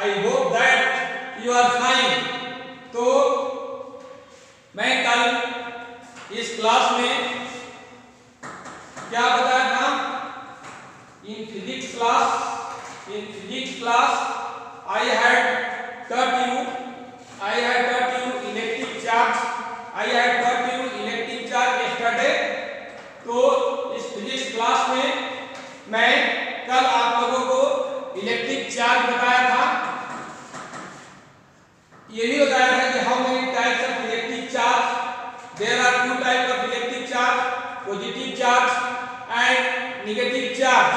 I hope that you are fine. तो मैं कल इस क्लास में क्या बताया था? In physics class I had taught you electric charge yesterday। तो इस फिजिक्स क्लास में मैं कल आप लोगों को इलेक्ट्रिक चार्ज बताया था। ये भी बताया था कि how many types of electric charge. There are two types of electric charge, positive charge and negative charge.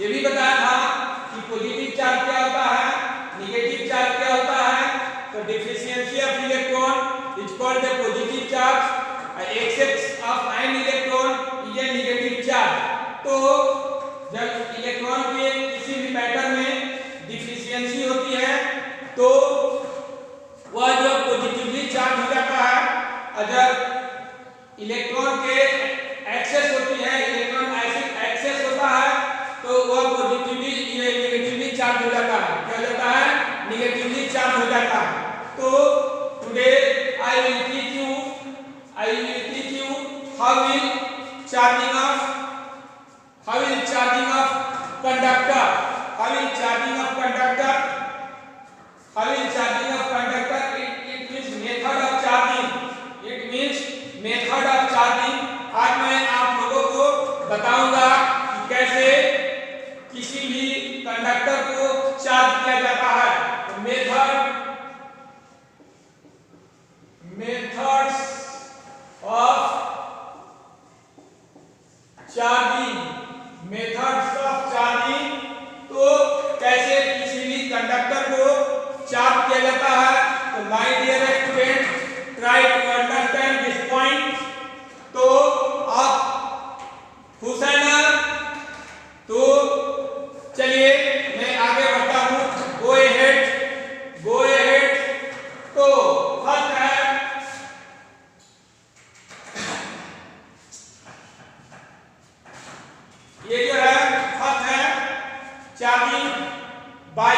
ये भी बताया था कि पॉजिटिव चार्ज क्या होता है, नेगेटिव चार्ज क्या होता है। तो deficiency of electron is called the positive charge, excess of ion electron is a negative charge. तो जब इलेक्ट्रॉन के किसी भी मैटर में डिफिशियंसी होती है तो वह जो पॉजिटिवली चार्ज हो जाता है, अगर इलेक्ट्रॉन के एक्सेस होती है, इलेक्ट्रॉन एक्सेस होता है तो वह पॉजिटिवली नेगेटिवली चार्ज हो जाता है। क्या हो जाता है? नेगेटिवली चार्ज हो जाता है। तो today I will teach you how will charging of conductor it means method of charging। आज मैं आप लोगों को बताऊंगा कि कैसे किसी भी कंडक्टर को चार्ज किया जाता है। Methods of charging. तो कैसे किसी भी कंडक्टर को चार्ज किया जाता है। तो my dear student, try to understand this point. तो आप खुश है ना? तो चलिए मैं आगे बढ़ता हूँ। Go ahead. तो फर्स्ट है ये जो है फर्स्ट है चार्जिंग बाय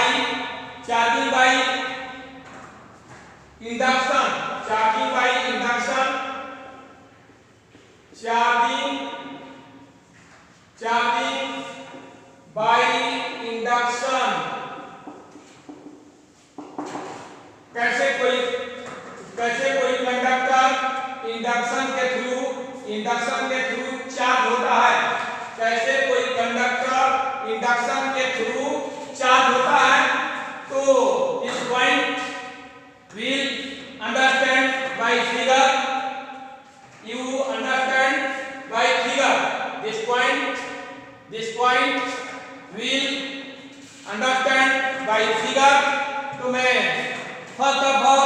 इंडक्शन। कैसे कोई कंडक्टर इंडक्शन के थ्रू चार्ज होता है। कैसे कोई कंडक्टर इंडक्शन के थ्रू चार्ज होता है। तो इस point will understand by figure. You understand by figure this point will understand by figure. तो मैं first of all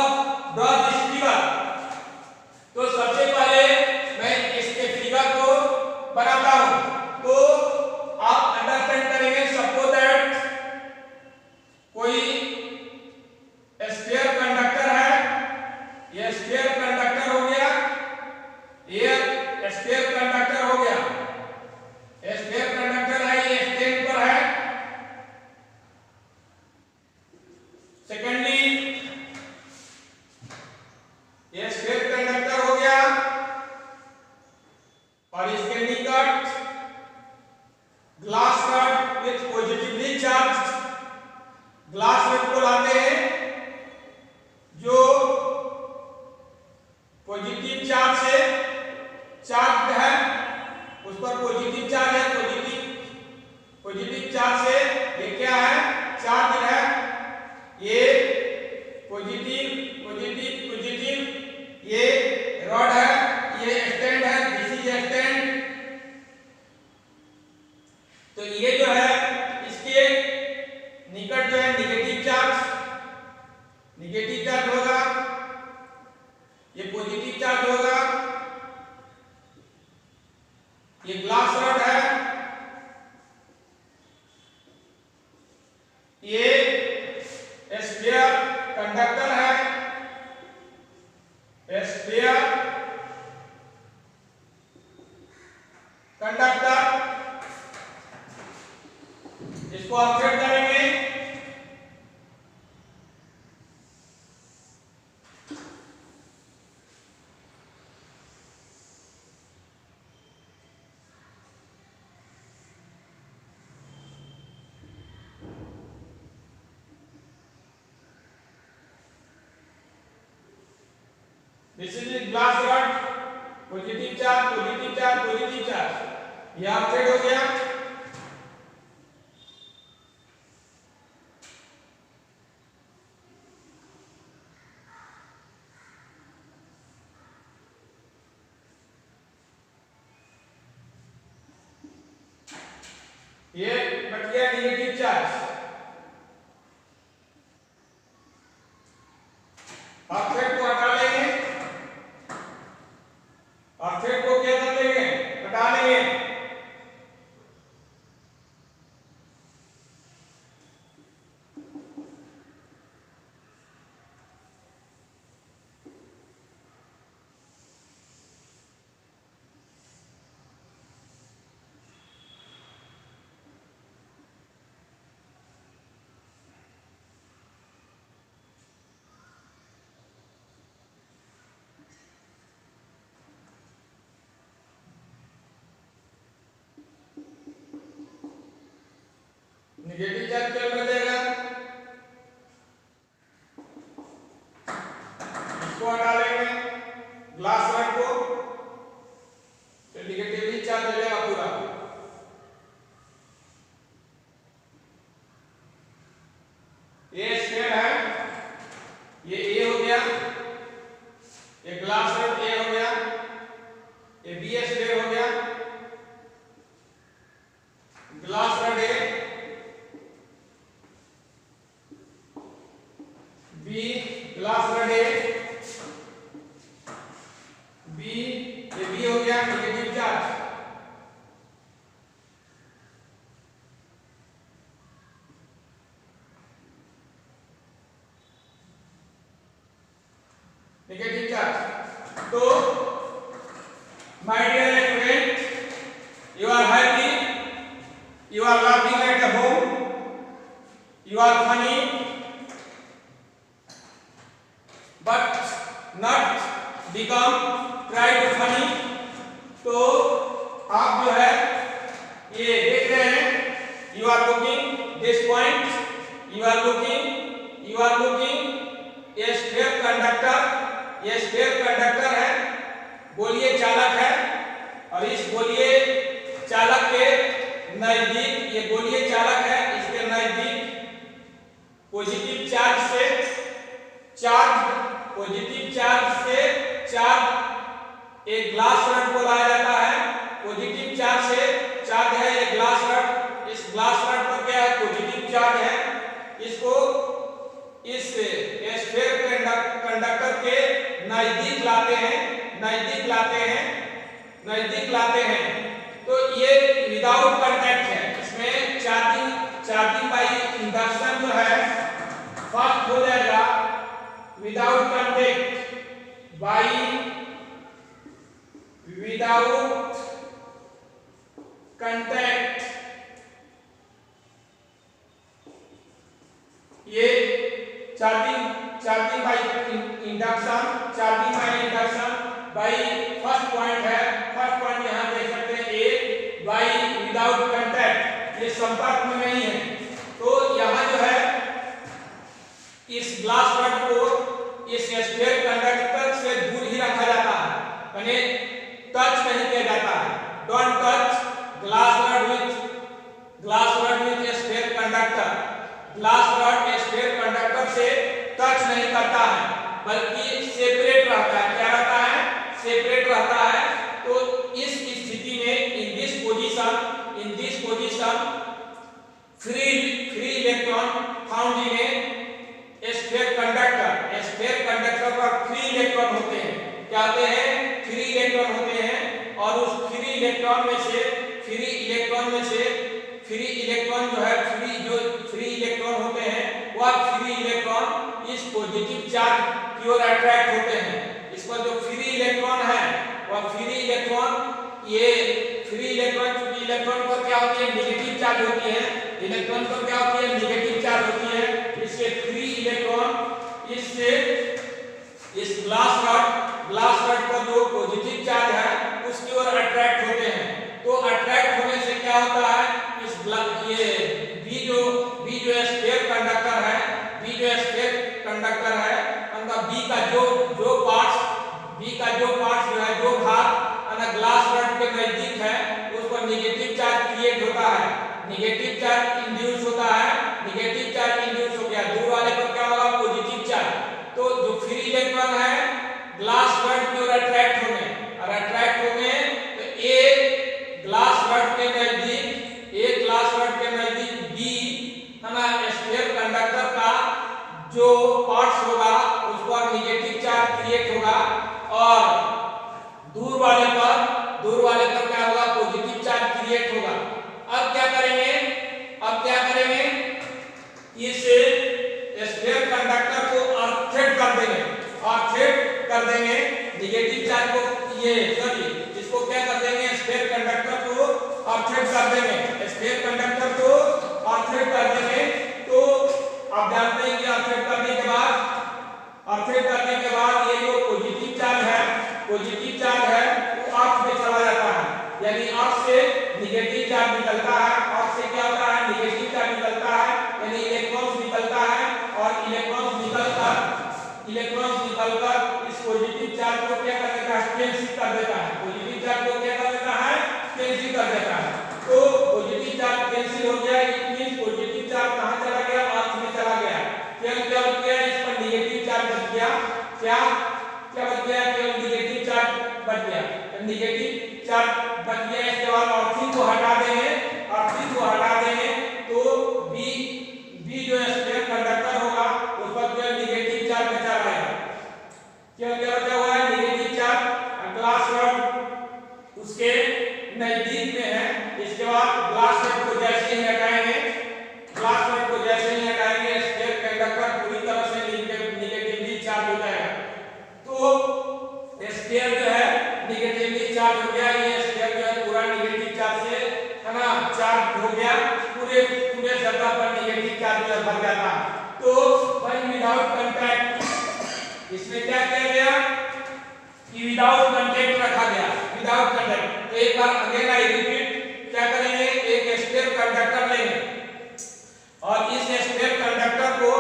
draw this figure. तो सबसे पहले मैं इसके फिगर को बनाता हूं। तो आप अंडरस्टैंड करेंगे। सपोज दैट कोई स्फीयर कंडक्टर है। यह स्फीयर कंडक्टर हो गया, ये स्फीयर कंडक्टर हो गया। स्फीयर कंडक्टर है, ये स्टैंड पर है। सेकेंडली ये स्फीयर कंडक्टर हो गया और इसके निकट glass rod with positively charge. Glass rod को लाते हैं जो पॉजिटिव चार्ज से चार्ज है, उस पर पॉजिटिव चार्ज है। पॉजिटिव चार्ज से ये क्या है? चार्ज है। ये पॉजिटिव ये रॉड है, ये स्टैंड है, दिस इज स्टैंड। तो ये जो है इसके निकट जो है नेगेटिव चार्ज होगा, ये पॉजिटिव चार्ज होगा। ये ग्लास रॉड है, ये स्फीयर कंडक्टर है। स्फीयर कंडक्टर, इसको ऑब्जर्व करेंगे। This is glass rod, positive charge positive charge positive charge, ये ऑक्साइड हो गया। ये बच गया नेगेटिव चार्ज। ऑक्साइड को हटा लेंगे, ऑक्साइड को क्या कर लेंगे, हटा लेंगे। नेगेटिव चार्ज क्या बचेगा, इसको हटा लेंगे ग्लास रॉड को, तो नेगेटिव चार्ज हो जाएगा पूरा। ये स्क्वायर है, ये ए हो गया, ये ग्लास रॉड ए हो गया, ये बी स्क्वायर हो गया, glass rod A B, glass rod A B, ये बी हो गया नेगेटिव चार्ज। Negative charge. तो my dear student, you are happy, you are laughing at the home, you are funny, but not become try to funny। तो आप जो है ये देख रहे हैं, you are looking this point, you are looking a sphere conductor, ये sphere conductor है, गोलीय चालक है, और इस गोलीय चालक के नजदीक, ये गोलीय चालक है, इसके नजदीक पॉजिटिव चार्ज से चार्ज एक ग्लास रॉड को लाया जाता है। पॉजिटिव चार्ज से चार्ज है ये ग्लास रॉड, इस ग्लास रॉड पर क्या है, पॉजिटिव चार्ज है, इसको इस स्फीयर कंडक्टर के नजदीक लाते हैं। तो ये विदाउट कांटेक्ट है, इसमें चार्जिंग बाय इंडक्शन जो है फर्स्ट हो जाएगा विदाउट कांटेक्ट, विदाउट कांटेक्ट। ये charging by induction by first point है, फर्स्ट पॉइंट यहां देख सकते हैं ए, बाय विदाउट कांटेक्ट, ये संपर्क में नहीं है। तो यहां जो है इस ग्लास रॉड को इस स्फीयर कंडक्टर से दूर ही रखा जाता है, यानी टच नहीं किया जाता है। Don't touch glass rod with sphere conductor, glass rod sphere conductor से टच नहीं करता है, बल्कि सेपरेट रहता है। क्या रहता है, सेपरेट रहता है। तो इस स्थिति में in this position free electron found in A sphere conductor पर फ्री इलेक्ट्रॉन होते हैं। क्या होते हैं, फ्री इलेक्ट्रॉन होते हैं, और उस फ्री इलेक्ट्रॉन में से फ्री इलेक्ट्रॉन जो फ्री इलेक्ट्रॉन होते हैं, वह फ्री इलेक्ट्रॉन इस पॉजिटिव चार्ज की ओर अट्रैक्ट होते हैं। इस पर जो फ्री इलेक्ट्रॉन है, वह फ्री इलेक्ट्रॉन चूंकि इलेक्ट्रॉन पर क्या होती है, नेगेटिव चार्ज होती है, इलेक्ट्रॉन पर क्या होती है, नेगेटिव चार्ज होती है। इससे फ्री इलेक्ट्रॉन इससे इस ग्लास रॉड पर जो पॉजिटिव चार्ज है उसकी ओर अट्रैक्ट होते हैं। तो अट्रैक्ट होने से क्या होता है, इस ये बी जो स्फीयर कंडक्टर है, उनका बी का जो पार्ट्स निगेटिव चार्ज इंड्यूस होता है, निगेटिव चार्ज इंड्यूस हो गया, दूर वाले पर क्या होगा पॉजिटिव चार्ज। तो जो फ्री इलेक्ट्रॉन है ग्लास रॉड की ओर अट्रैक्ट होंगे, और अट्रैक्ट होंगे तो एक ग्लास रॉड के नजदीक, एक ग्लास रॉड के नजदीक बी है ना स्फीयर कंडक्टर का जो पार्ट्स होगा उस पर निगेटिव चार्ज क्रिएट होगा, और दूर वाले पर क्या होगा पॉजिटिव चार्ज क्रिएट होगा। अब क्या करेंगे, अब क्या करेंगे, इस स्फीयर कंडक्टर को ऑफसेट कर देंगे, ऑफसेट कर देंगे निगेटिव चार्ज को, ये सॉरी इसको क्या कर देंगे स्फीयर कंडक्टर को ऑफसेट कर देंगे, स्फीयर कंडक्टर को ऑफसेट कर देंगे। तो आप जानते हैं कि ऑफसेट करने के बाद, ऑफसेट करने के बाद ये जो पॉजिटिव चार्ज है, पॉजिटिव चार्ज है वो अर्थ में चला जाता है, यानी अर्थ से निगेटिव चार्ज निकलता है, अर्थ से क्या होता है निगेटिव चार्ज निकलता है, यानी इलेक्ट्रॉन्स निकलता है, और इलेक्ट्रॉन्स निकलकर इस पॉजिटिव चार्ज को क्या कर देता है कैंसिल कर देता है, पॉजिटिव चार्ज को क्या कर देता है कैंसिल कर देता है। तो पॉजिटिव चार्ज कैंसिल हो गया, इट मींस पॉजिटिव चार्ज कहां चला गया अर्थ में चला गया, क्या बच गया इस पर निगेटिव चार्ज बच गया, क्या बच गया केवल निगेटिव चार्ज बच गया, निगेटिव चार्ज बच गया। इसके बाद अर्थिंग को हटा देंगे, अर्थिंग को हटा देंगे तो बी जो स्फीयर कंडक्टर होगा उस पर केवल निगेटिव चार्ज बचा रहेगा, केवल क्या बचा हुआ है निगेटिव चार्ज। ग्लास रॉड उसके नजदीक में है, इसके बाद ग्लास रॉड को जैसे ही हटाएंगे, ग्लास रॉड को जैसे ही हटाएंगे स्फीयर कंडक्टर पूरी तरह से निगेटिवली चार्ज हो जाएगा। तो स्फीयर जो है निगेटिवली चार्ज हो गया, ये स्फीयर जो है पूरा निगेटिव चार्ज से है ना चार्ज हो गया, पूरे सतह पर निगेटिव चार्ज जो भर जाता है। तो व्हेन विदाउट कांटेक्ट, इसमें क्या किया गया कि विदाउट कांटेक्ट रखा गया, विदाउट कांटेक्ट। तो एक बार अगेन आई रिपीट, क्या करेंगे एक स्फीयर कंडक्टर लेंगे, और इस स्फीयर कंडक्टर को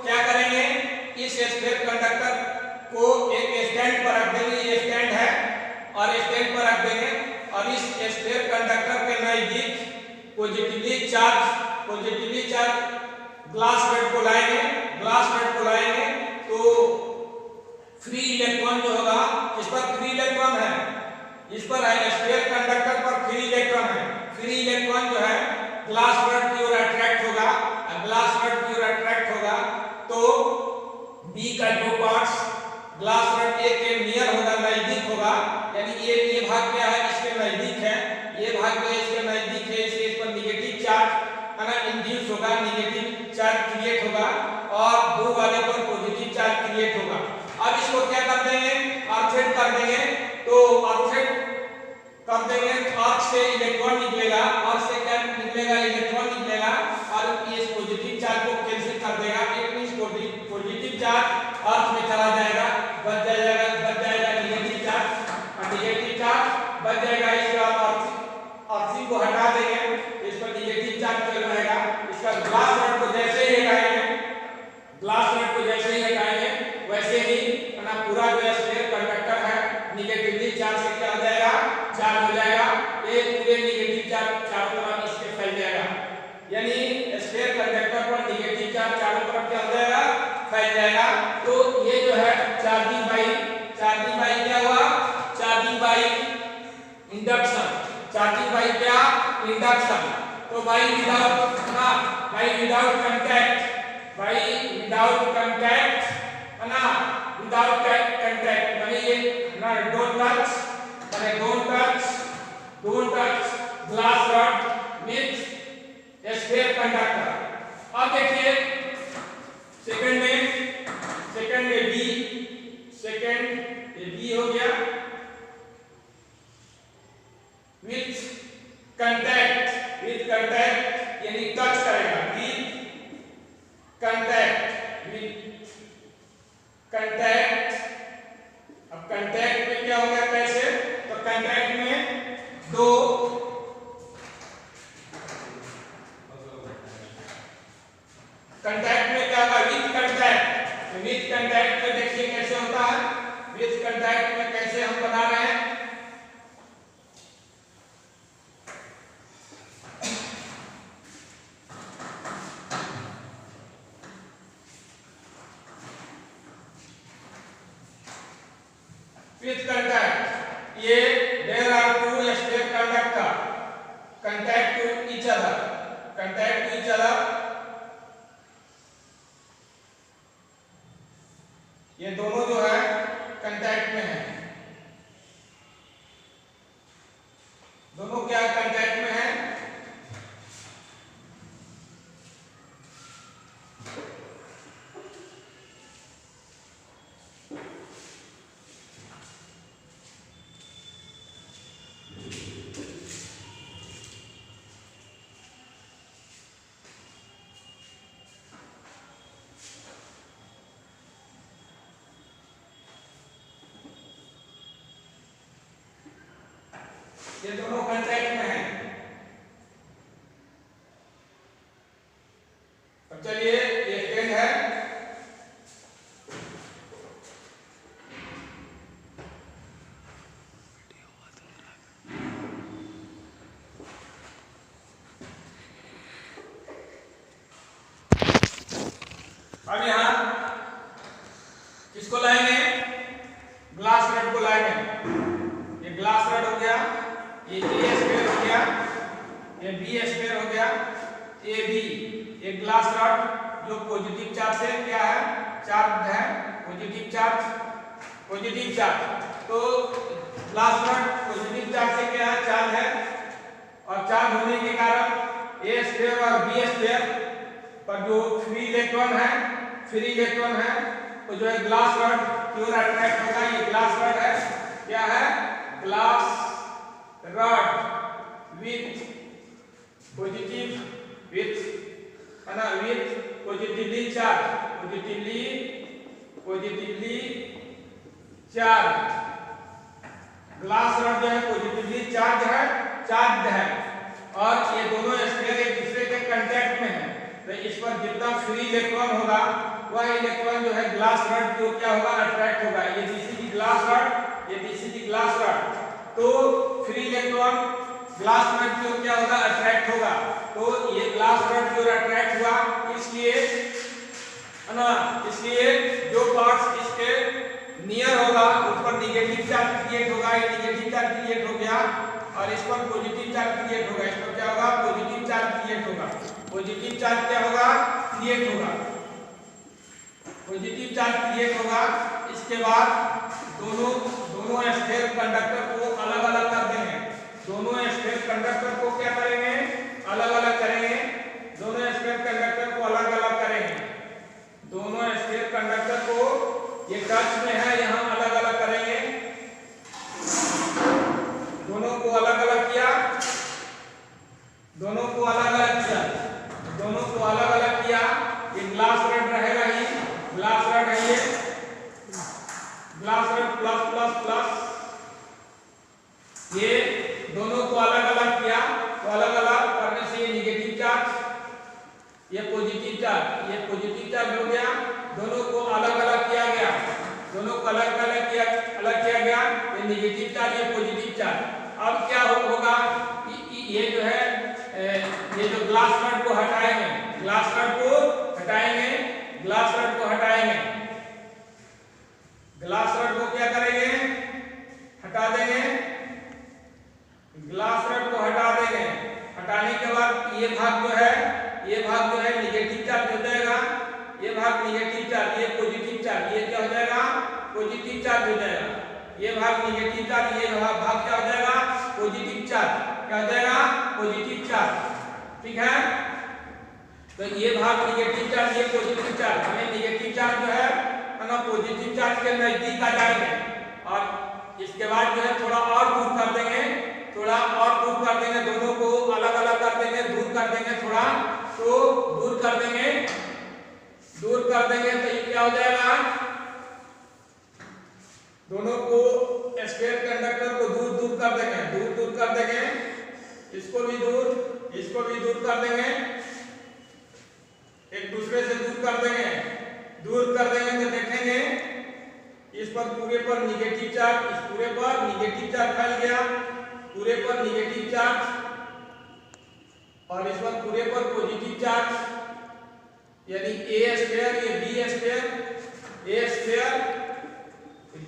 क्या करेंगे, इस स्फीयर कंडक्टर को एक स्टैंड पर रख देंगे, ये स्टैंड है, और स्टैंड पर रख देंगे, और इस स्फीयर कंडक्टर के नजदीक पॉजिटिवली चार्ज ग्लास रॉड को लाएंगे, ग्लास रॉड को लाएंगे तो फ्री इलेक्ट्रॉन जो होगा, इस पर फ्री इलेक्ट्रॉन है, इस पर है स्फीयर कंडक्टर पर फ्री इलेक्ट्रॉन है, फ्री इलेक्ट्रॉन जो है ग्लास रॉड की ओर अट्रैक्ट होगा, ग्लास रॉड की ओर अट्रैक्ट होगा तो बी का जो पार्ट्स ग्लास रॉड ए के नियर होगा, नजदीक होगा, यानी ये भाग क्या है इसके नजदीक है, ये भाग जो है इसके नजदीक है, इसलिए इस पर निगेटिव चार्ज है ना इंड्यूस होगा, निगेटिव चार्ज क्रिएट होगा, और दूर वाले पर पॉजिटिव चार्ज क्रिएट होगा। अब इसको क्या कर देंगे ऑफसेट कर देंगे, तो ऑफसेट कर देंगे, अर्थ से इलेक्ट्रॉन निकलेगा, अर्थ से क्या निकलेगा इलेक्ट्रॉन निकलेगा, और इस पॉजिटिव चार्ज को कैंसिल कर देगा, it means positive charge earth में चला जाएगा, बच जाएगा निगेटिव चार्ज, और निगेटिव चार्ज बच जाएगा। इसके बाद अर्थिंग को हटा देंगे, इस पर निगेटिव चार्ज चल रहेगा, इसका ग्लास रॉड को जैसे ही हटाएंगे, ग्लास रॉड को जैसे ही हटाएंगे वैसे ही अपना पूरा जो स्फीयर कंडक्टर है निगेटिवली चार्ज से क्या हो जाएगा चार्ज हो जाएगा, ये पूरे निगेटिव चार्ज चारों तरफ इसके फैल जाएगा, यानी स्फीयर कंडक्टर पर निगेटिव चार्ज चारों तरफ क्या हो जाएगा फैल जाएगा। तो ये जो है चार्जिंग बाई क्या हुआ, charging by induction, charging by क्या इंडक्शन। तो बाई विदाउट कांटेक्ट, है ना विदाउट कांटेक्ट माने ये ना don't touch glass rod with sphere conductor. अब देखिए सेकंड में बी हो गया, विथ कंटेक्ट यानी टच करेगा, विथ कंटेक्ट। अब कंटेक्ट में क्या हो गया कैसे, तो कंटेक्ट में दो कंटेक्ट में क्या होगा विथ कंटेक्ट में देखिए कैसे होता है, विथ कंटेक्ट में कैसे हम बना रहे हैं, with contact, ये there are two sphere conductor contact to each other, ये दोनों जो है कांटेक्ट में है, दोनों क्या कांटेक्ट में है, ये दोनों कांटेक्ट में है। अब चलिए ये फ्रेंड है, अब यहाँ किसको लाएंगे, ग्लास रड को लाएंगे। ये ग्लास रड हो गया, ये ए स्क्वायर हो गया, ये बी स्क्वायर हो गया, ए बी, ये ग्लास रड जो पॉजिटिव चार्ज से क्या है, चार्ज है, पॉजिटिव चार्ज। तो ग्लास रड पॉजिटिव चार्ज से क्या है, चार्ज है, और चार्ज होने के कारण ए स्क्वायर और बी स्क्वायर पर जो फ्री इलेक्ट्रॉन है तो जो है ग्लास रड की ओर अट्रैक्ट होगा। ये ग्लास रड है, क्या है, glass rod with positively charge, glass rod जो है पॉजिटिवली चार्ज है, और ये दोनों स्फीयर एक दूसरे के कांटेक्ट में है। तो इस पर जितना फ्री इलेक्ट्रॉन होगा वह इलेक्ट्रॉन जो है ग्लास रड को क्या होगा, अट्रैक्ट होगा। ये बीसीडी ग्लास रड, तो फ्री इलेक्ट्रॉन ग्लास रड की ओर क्या होगा, अट्रैक्ट होगा। तो ये ग्लास रड की ओर अट्रैक्ट हुआ, इसलिए जो पार्ट्स इसके नियर होगा उस पर नेगेटिव चार्ज क्रिएट होगा। ये नेगेटिव चार्ज क्रिएट हो गया, और इस पर पॉजिटिव चार्ज क्रिएट होगा। इस पर क्या होगा, पॉजिटिव चार्ज क्रिएट होगा। पॉजिटिव चार्ज क्या होगा, क्रिएट होगा, पॉजिटिव चार्ज क्रिएट होगा। इसके बाद दोनों स्फीयर कंडक्टर को अलग अलग कर देंगे। दोनों स्फीयर कंडक्टर को क्या करेंगे, अलग अलग करेंगे। दोनों स्फीयर कंडक्टर को अलग अलग करेंगे। दोनों स्फीयर कंडक्टर को ये टच में है, यहाँ अलग अलग करेंगे। दोनों को अलग अलग किया, दोनों को अलग अलग किया, दोनों को अलग अलग किया। ये ग्लास रड रहेगा ही, ग्लास रड है ये, glass rod plus plus plus, ये दोनों को अलग अलग किया। तो अलग अलग करने से ये नेगेटिव चार्ज, ये पॉजिटिव चार्ज हो गया। दोनों को अलग अलग किया गया, दोनों को अलग किया गया। ये नेगेटिव चार्ज, ये पॉजिटिव चार्ज। अब क्या होगा, ये जो है ये जो ग्लास रड को हटाएंगे, ग्लास रड को हटाएंगे, ग्लास रड को हटाएंगे, ग्लास रड को क्या करेंगे, हटा देंगे, ग्लास रड को हटा देंगे। हटाने के बाद ये भाग जो है नेगेटिव चार्ज हो जाएगा। ये भाग नेगेटिव चार्ज, ये पॉजिटिव चार्ज, ये क्या हो जाएगा, पॉजिटिव चार्ज हो जाएगा। ये भाग नेगेटिव चार्ज, ये भाग क्या हो जाएगा, पॉजिटिव चार्ज, क्या हो जाएगा, पॉजिटिव चार्ज। ठीक है, तो ये भाग नेगेटिव चार्ज, ये पॉजिटिव चार्ज। हमें नेगेटिव चार्ज जो है ना पॉजिटिव चार्ज के नजदीक आ जाएंगे, और इसके बाद जो है थोड़ा और दूर कर देंगे, थोड़ा और दूर कर देंगे। दोनों को अलग अलग कर देंगे, दूर कर देंगे थोड़ा, तो दूर कर देंगे, तो ये क्या हो जाएगा, दोनों को स्फीयर कंडक्टर को दूर कर देंगे, इसको भी दूर कर देंगे, एक दूसरे से दूर कर देंगे। तो देखेंगे इस पर पूरे पर नेगेटिव चार्ज, इस पूरे पर नेगेटिव चार्ज फैल गया, पूरे पर नेगेटिव चार्ज, और इस पर पूरे पर पॉजिटिव चार्ज, यानी ए स्क्वायर, ये बी स्क्वायर, ए स्क्वायर,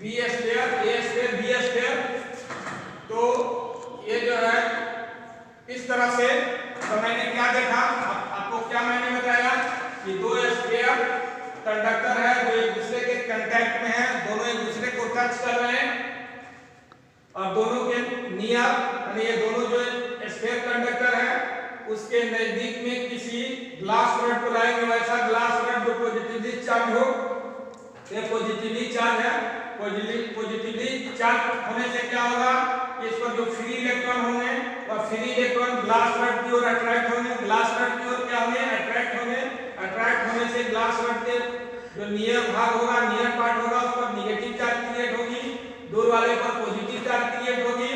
बी स्क्वायर ए स्क्वायर बी स्क्वायर। तो ये जो है इस तरह से, तो मैंने क्या देखा, आपको क्या मैंने बताया कि दो स्फीयर कंडक्टर है, जो एक दूसरे के कांटेक्ट में है, दोनों एक दूसरे को टच कर रहे हैं और दोनों के नियर, यानी ये दोनों जो स्फीयर कंडक्टर है उसके नजदीक में किसी ग्लास रॉड को लाएंगे, वैसा ग्लास रॉड जो पॉजिटिवली चार्ज हो। ये पॉजिटिवली चार्ज है, पॉजिटिवली चार्ज होने से क्या होगा, इस पर जो फ्री इलेक्ट्रॉन होंगे और फ्री इलेक्ट्रॉन ग्लास रॉड की ओर अट्रैक्ट होंगे, ग्लास रॉड की ओर क्या होंगे, अट्रैक्ट होंगे। अट्रैक्ट होने से ग्लास रॉड के जो नियर भाग होगा, नियर पार्ट होगा, उस पर नेगेटिव चार्ज क्रिएट होगी, दूर वाले पर पॉजिटिव चार्ज क्रिएट होगी।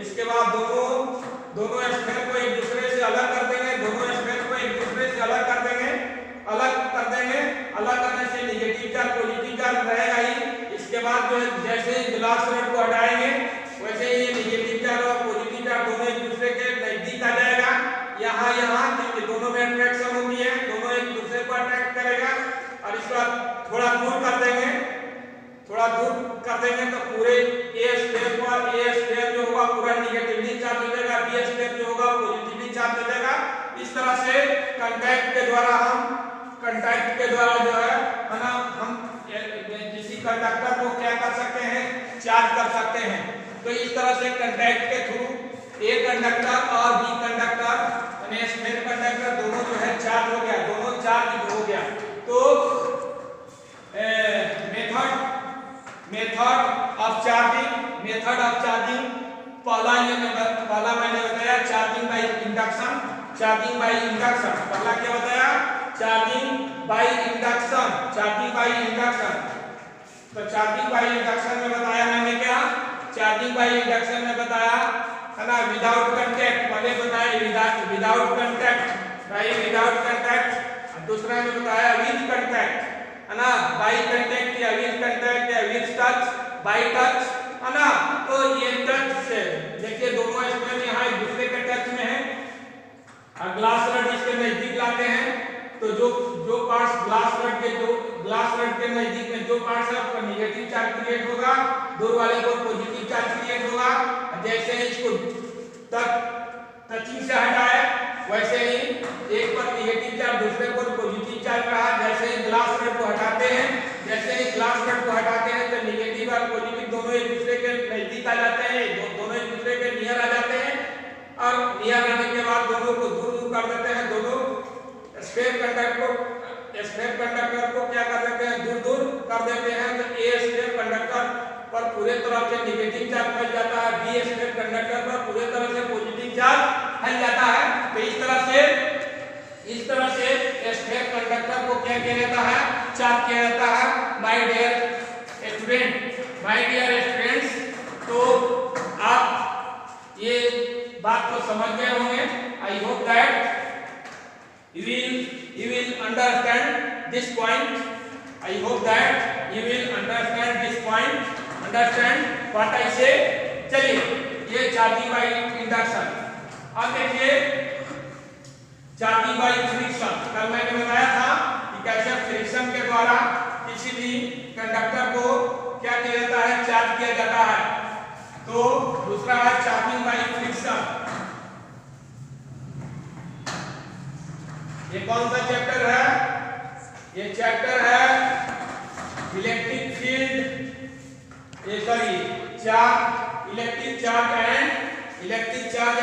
इसके बाद दोनों स्फीयर को एक दूसरे से अलग कर देंगे, दोनों स्फीयर को एक दूसरे से अलग कर देंगे, अलग करने से नेगेटिव चार्ज पॉजिटिव चार्ज रहेगा ही। इसके बाद जो है जैसे ही ग्लास रॉड को हटाएंगे वैसे ही नेगेटिव चार्ज और पॉजिटिव चार्ज दोनों एक दूसरे के नजदीक आ जाएगा, यहाँ क्योंकि दोनों में अट्रैक्शन होती है, दोनों एक दूसरे को अट्रैक्ट करेगा। और इसके बाद थोड़ा दूर कर देंगे तो पूरे ए स्क्वायर जो होगा पूरा नेगेटिवली चार्ज हो जाएगा, बी स्क्वायर जो होगा पॉजिटिवली चार्ज हो जाएगा। इस तरह से कांटेक्ट के द्वारा जो है ना, हम किसी कंडक्टर को क्या कर सकते हैं, चार्ज कर सकते हैं। तो इस तरह से कांटेक्ट के थ्रू ए कंडक्टर और बी कंडक्टर यानी स्फीयर कंडक्टर दोनों जो है चार्ज हो गया, दोनों चार्ज हो गया। तो मेथड ऑफ चार्जिंग पहला मैंने बताया चार्जिंग बाय इंडक्शन। पहला क्या बताया, चार्जिंग बाय इंडक्शन। तो चार्जिंग बाय इंडक्शन में बताया मैंने क्या, चार्जिंग बाय इंडक्शन में बताया है ना, विदाउट कांटेक्ट। पहले बताया विदाउट कांटेक्ट, दूसरा में बताया विद कांटेक्ट है ना, बाय कांटेक्ट या विद कांटेक्ट या विद टच, बाय टच है ना। तो ये टच से देखिए दोनों स्फीयर यहाँ एक दूसरे के टच में है और ग्लास रॉड इसके नजदीक लाते हैं। तो जो पार्ट्स ग्लास रॉड के नजदीक में जो पार्ट्स है उसका नेगेटिव चार्ज क्रिएट होगा, दूर वाले को पॉजिटिव चार्ज क्रिएट होगा। जैसे ही इसको टचिंग से हटाया वैसे ही एक पर नेगेटिव चार्ज दूसरे पर पॉजिटिव चार्ज रहा। जैसे ही ग्लास रॉड को हटाते हैं तो नेगेटिव और पॉजिटिव दोनों एक दूसरे के नजदीक आ जाते हैं, दोनों एक दूसरे के नियर आ जाते हैं और नियर आने के बाद दोनों को दूर कर देते हैं। दोनों स्फीयर कंडक्टर को क्या कर देते हैं, दूर कर देते हैं। तो ए स्फीयर कंडक्टर पर पूरे तरह से नेगेटिव चार्ज फैल जाता है, बी स्फीयर कंडक्टर पर पूरे तरह से पॉजिटिव चार्ज फैल जाता है। तो इस तरह से स्फीयर कंडक्टर को क्या किया जाता है, चार्ज किया जाता है। माय डियर स्टूडेंट्स, तो आप ये बात को समझ गए होंगे। आई hope that you will understand this point. I hope that you will understand this point. Understand what I say? चलिए, ये चार्जिंग बाय इंडक्शन। अब देखिए चार्जिंग बाय फ्रिक्शन। कल मैंने बताया था कि कैसे फ्रिक्शन के द्वारा किसी भी कंडक्टर को क्या किया जाता है, चार्ज किया जाता है। तो दूसरा है चार्जिंग बाय फ्रिक्शन। ये कौन सा चैप्टर है, ये चैप्टर है electric field, electric charge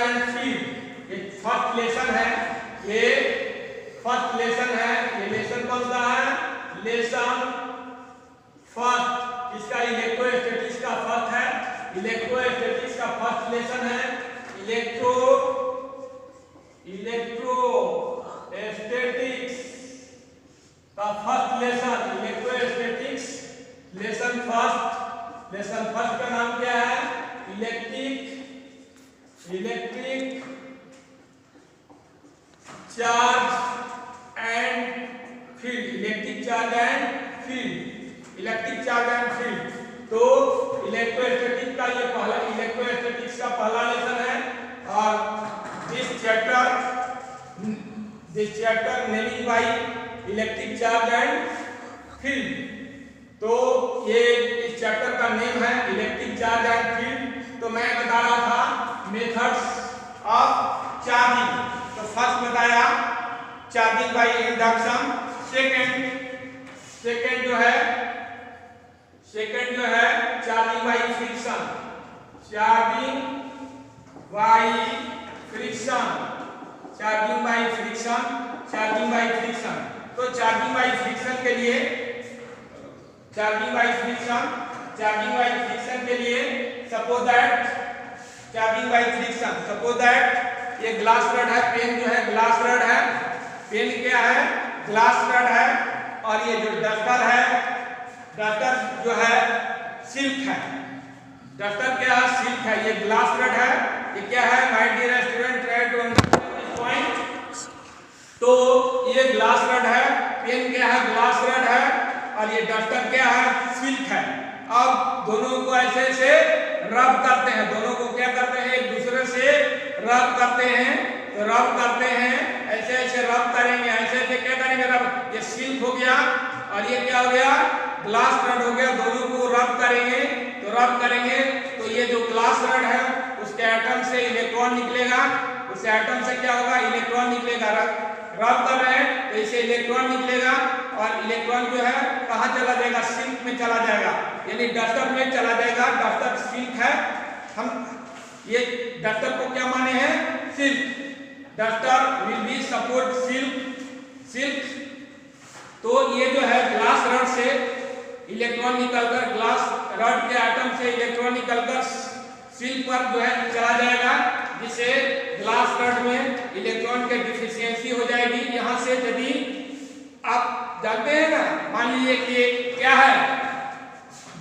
and field. ये फर्स्ट लेसन है, ये लेसन कौन सा है, लेसन फर्स्ट। इसका इलेक्ट्रोस्टैटिक्स का फर्स्ट है, इलेक्ट्रोस्टैटिक्स का फर्स्ट लेसन है। इलेक्ट्रोस्टैटिक्स का first lesson, electrostatics lesson first का नाम क्या है, इलेक्ट्रिक चार्ज एंड फील्ड। तो इलेक्ट्रोस्टैटिक्स का ये पहला, इलेक्ट्रोस्टैटिक्स का पहला लेसन है। और this chapter naming by electric charge and field. तो ये इस चैप्टर का नेम है इलेक्ट्रिक चार्ज एंड फील्ड। तो मैं बता रहा था मेथड्स ऑफ चार्जिंग। तो फर्स्ट बताया चार्जिंग बाय इंडक्शन, सेकंड जो है charging by friction, charging by friction. तो चार्जिंग बाय फ्रिक्शन के लिए सपोज दैट ये ग्लास रड है, पेन जो है ग्लास रड है, पेन क्या है ग्लास रड है, और ये जो डस्टर है, डस्टर जो है सिल्क है, डस्टर क्या है सिल्क है, ये ग्लास रड है, ये क्या है my dear student try to understand this point. तो ये ग्लास रड है, पेन क्या है ग्लास रड है, और ये डस्टर क्या है सिल्क है। अब दोनों को ऐसे से रब करते हैं, दोनों को क्या करते हैं एक दूसरे से रब करते हैं। तो रब करते हैं ऐसे ऐसे रब करेंगे, ऐसे ऐसे क्या करेंगे रब, ये सिल्क हो गया और ये क्या हो गया ग्लास रड हो गया, दोनों को रब करेंगे। तो रब करेंगे तो ये जो ग्लास रड है उसके एटम से इलेक्ट्रॉन निकलेगा, उस एटम से क्या होगा इलेक्ट्रॉन निकलेगा। रब कर रहे हैं तो इसे इलेक्ट्रॉन निकलेगा और इलेक्ट्रॉन जो है कहाँ चला जाएगा सिल्क में चला जाएगा, यानी डस्टर में चला जाएगा। डस्टर सिल्क है, हम ये डस्टर को क्या माने हैं silk, duster will be support silk. तो ये जो है ग्लास रड से इलेक्ट्रॉन निकलकर, ग्लास रड के एटम से इलेक्ट्रॉन निकलकर सिल्क पर जो है चला जाएगा, जिससे ग्लास रड में इलेक्ट्रॉन की डिफिशियंसी हो जाएगी। यहाँ से यदि आप जानते हैं ना, मान लीजिए कि क्या है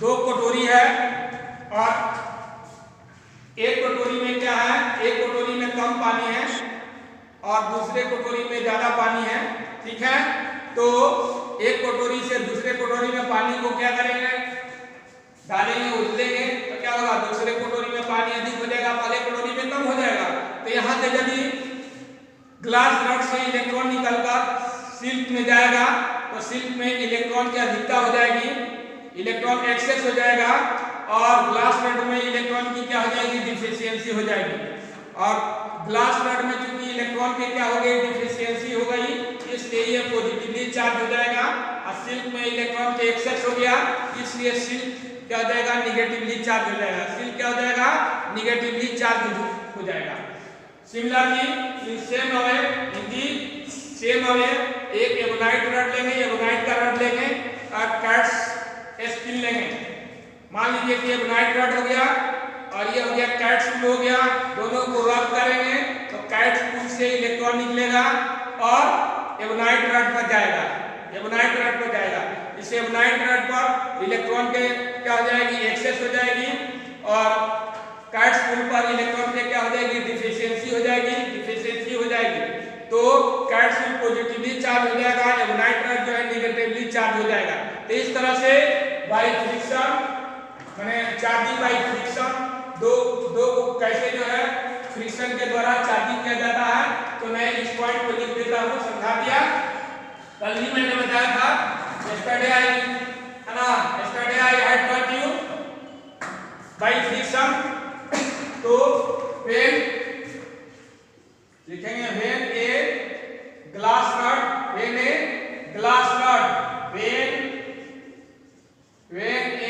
दो कटोरी है और एक कटोरी में क्या है, एक कटोरी में कम पानी है और दूसरे कटोरी में ज्यादा पानी है, ठीक है। तो एक कटोरी से दूसरे कटोरी में पानी को क्या करेंगे डालेंगे, उछलेंगे, तो क्या होगा दूसरे कटोरी में पानी अधिक हो जाएगा, पहले कटोरी में कम हो जाएगा। तो यहाँ से यदि ग्लास रड से इलेक्ट्रॉन निकलकर सिल्क में जाएगा तो सिल्क में इलेक्ट्रॉन की अधिकता हो जाएगी, इलेक्ट्रॉन एक्सेस हो जाएगा, और ग्लास रड में इलेक्ट्रॉन की क्या हो जाएगी डिफिशियंसी हो जाएगी। और ग्लास रड में चूंकि इलेक्ट्रॉन की क्या हो गई डिफिशियंसी हो गई, इसलिए ये पॉजिटिवली चार्ज हो जाएगा, और सिल्क में इलेक्ट्रॉन के एक्सेस हो गया, इसलिए सिल्क क्या हो जाएगा निगेटिवली चार्ज हो जाएगा, सिल्क क्या हो जाएगा निगेटिवली चार्ज हो जाएगा। सिमिलरली इन सेम वे एक एबोनाइट रड लेंगे, एबोनाइट का रड लेंगे और कैट्स स्पिन लेंगे। मान लीजिए कि एबोनाइट रड हो गया और ये हो गया कैट्स स्पिन हो गया, दोनों को रब करेंगे तो कैट्स स्पिन से इलेक्ट्रॉन निकलेगा और एबोनाइट रड पर जाएगा, एबोनाइट रड पर जाएगा। इस एबोनाइट रड पर इलेक्ट्रॉन के क्या हो जाएगी एक्सेस हो जाएगी, और कैट्स स्पिन पर इलेक्ट्रॉन के क्या हो जाएगी डिफिशियंसी हो जाएगी। तो कैट्स स्पिन पॉजिटिवली चार्ज हो जाएगा, एबोनाइट रड जो है नेगेटिवली चार्ज हो जाएगा। तो इस तरह से बाय फ्रिक्शन माने चार्जिंग बाय फ्रिक्शन दो कैसे जो है फ्रिक्शन के द्वारा चार्जिंग किया जाता है। तो मैं इस पॉइंट को लिख देता हूँ, समझा दिया। कल ही मैंने बताया था, yesterday I had taught you by friction। तो when लिखेंगे when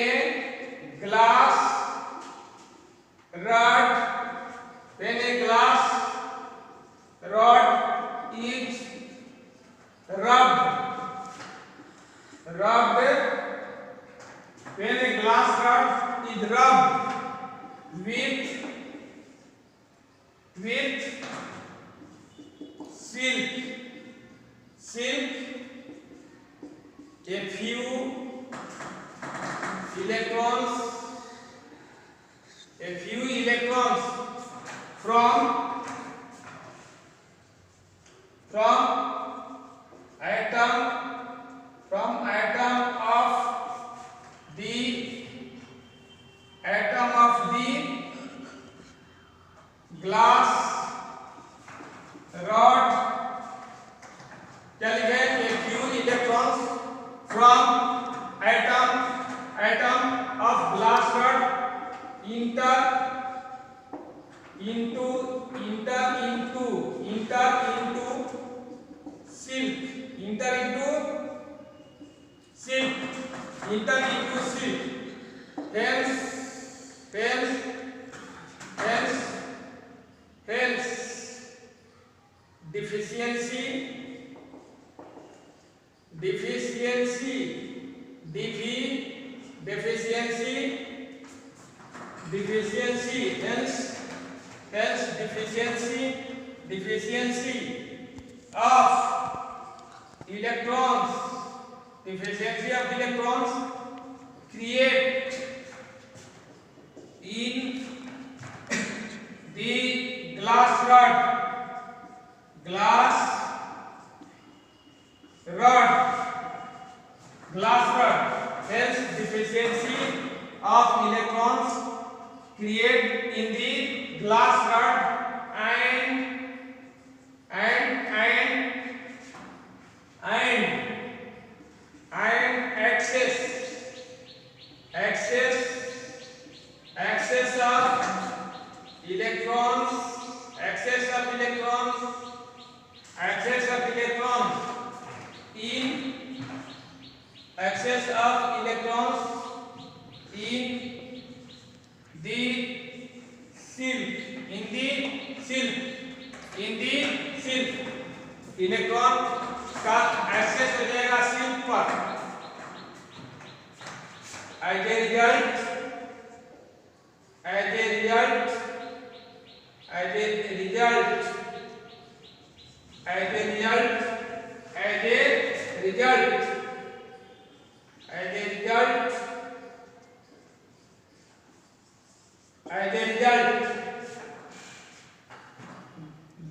a glass rod, when a glass rod is rubbed with silk, a few electrons from atom of the glass rod, क्या लिखे a few electrons from atom enter into silk, enter into silk. Hence deficiency deficiency of electrons create in the glass rod hence deficiency of electrons create in the glass rod and excess of electrons in the silk electron का excess हो जाएगा silk पर as a result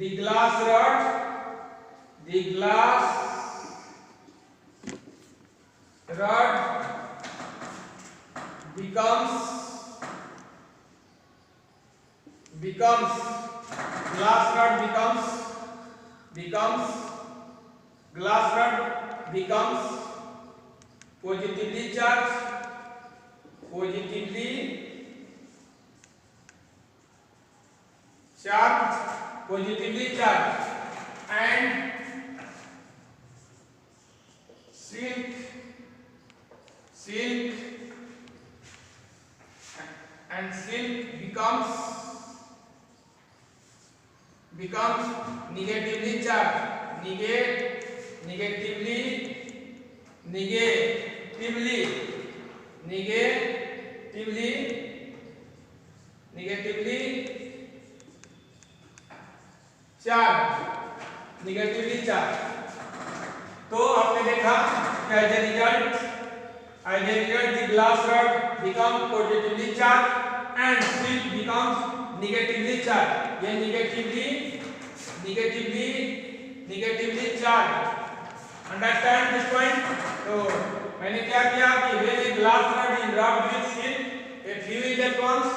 the glass rod becomes positively charged and silk becomes negatively charged negatively charged तो आपने देखा कि as a result the glass rod become positively charged and silk becomes negatively charged ये negatively charged understand this point तो मैंने क्या किया कि when the glass rod is rubbed with silk a few electrons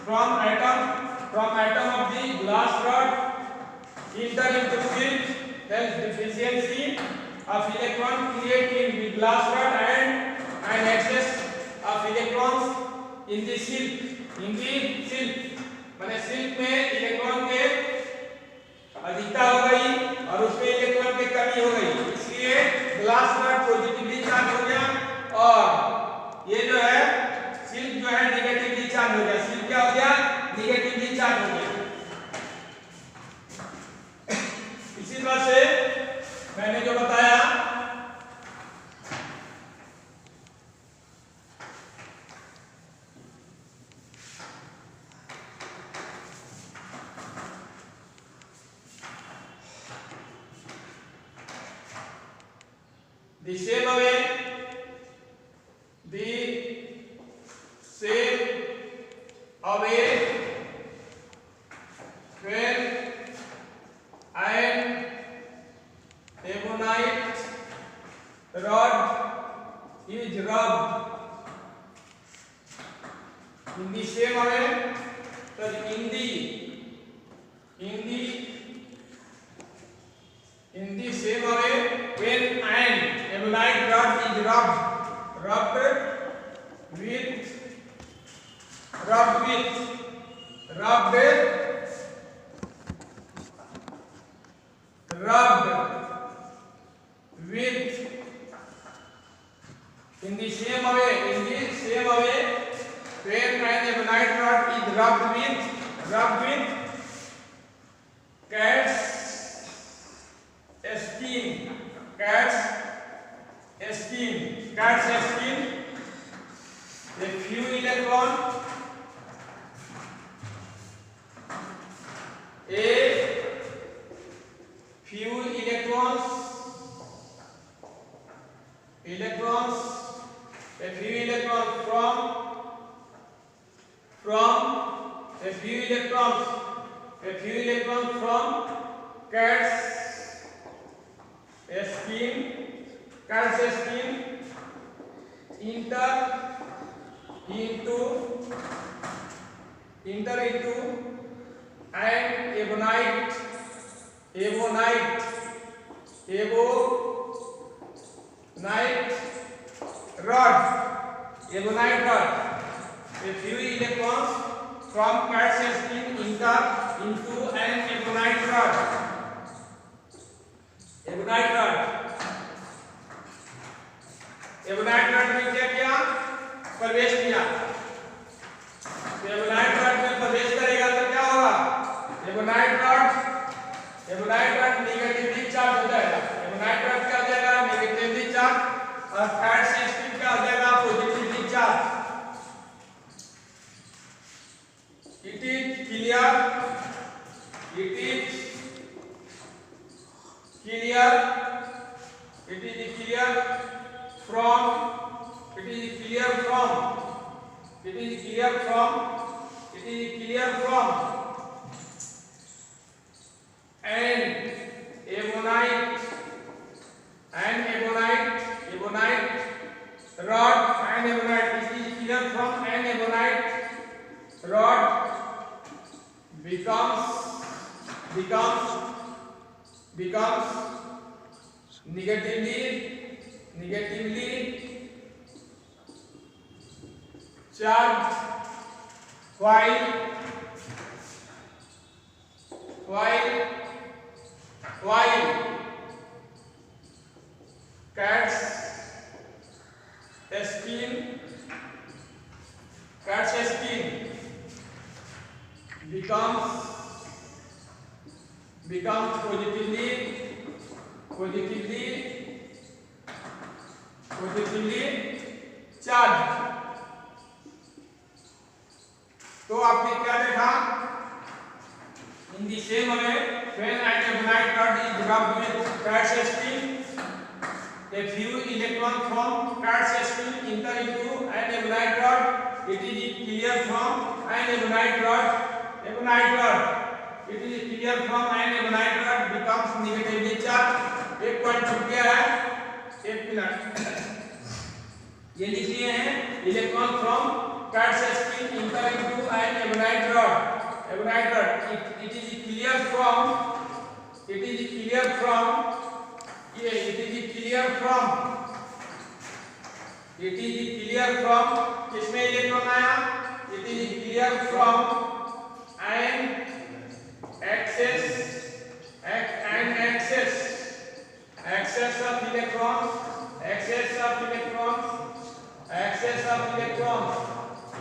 from atom of the glass rod enter into silk hence deficiency of electron created in the glass rod and excess of electrons in the silk माने silk में electron के अधिकता हो गई और उसमें electron की कमी हो गई इसलिए ग्लास रॉड पॉजिटिवली चार्ज हो गया और ये जो है सिल्क जो है नेगेटिवली चार्ज हो गया सिल्क क्या हो गया नेगेटिवली चार्ज हो गया इसी तरह से मैंने जो बताया the same way when an ammonite rod is rubbed in the same way in the same way when an ammonite rod is rubbed with In the same way, when an ebonite rod is rubbed with cat's skin, a few electrons from cat's skin enter into an ebonite rod. A few electrons from cat's skin enter into an ebonite rod. Ebonite rod में क्या किया? प्रवेश किया। ebonite rod में प्रवेश करेगा तो क्या होगा? ebonite rod नेगेटिवली चार्ज हो जाएगा। ebonite rod क्या हो जाएगा? नेगेटिवली चार्ज और cat's skin क्या हो जाएगा? Positively charge. It is clear from an ebonite rod becomes negatively charged while cat's skin becomes positively charged। तो आपने क्या देखा? In the same way, when an ebonite rod is rubbed with cat's skin, a few electrons from cat's skin enter into an ebonite rod. It is clear from an ebonite rod becomes negatively charged। एक point छूट गया है, एक minute ये लिख लिए हैं। Electron from cat's skin enter into an ebonite rod। It is clear from किसमें इलेक्ट्रॉन आया? It is clear from an excess of electrons create an excess of electrons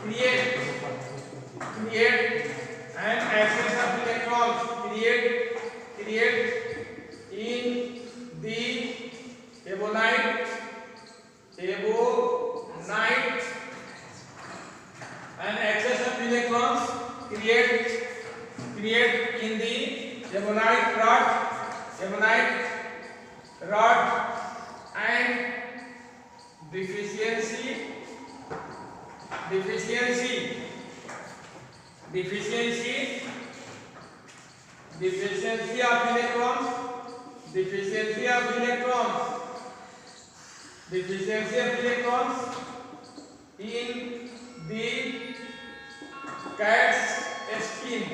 create in the ebonite an excess of electrons create in the ebonite rod and deficiency of electrons in the cat's skin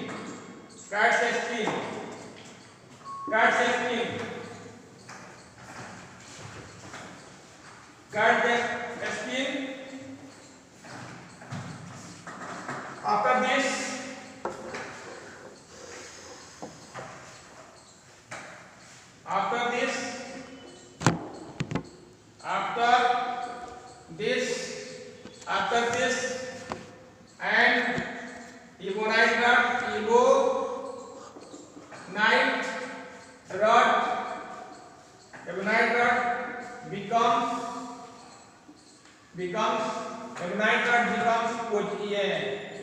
after this, after this, and ebonite rod becomes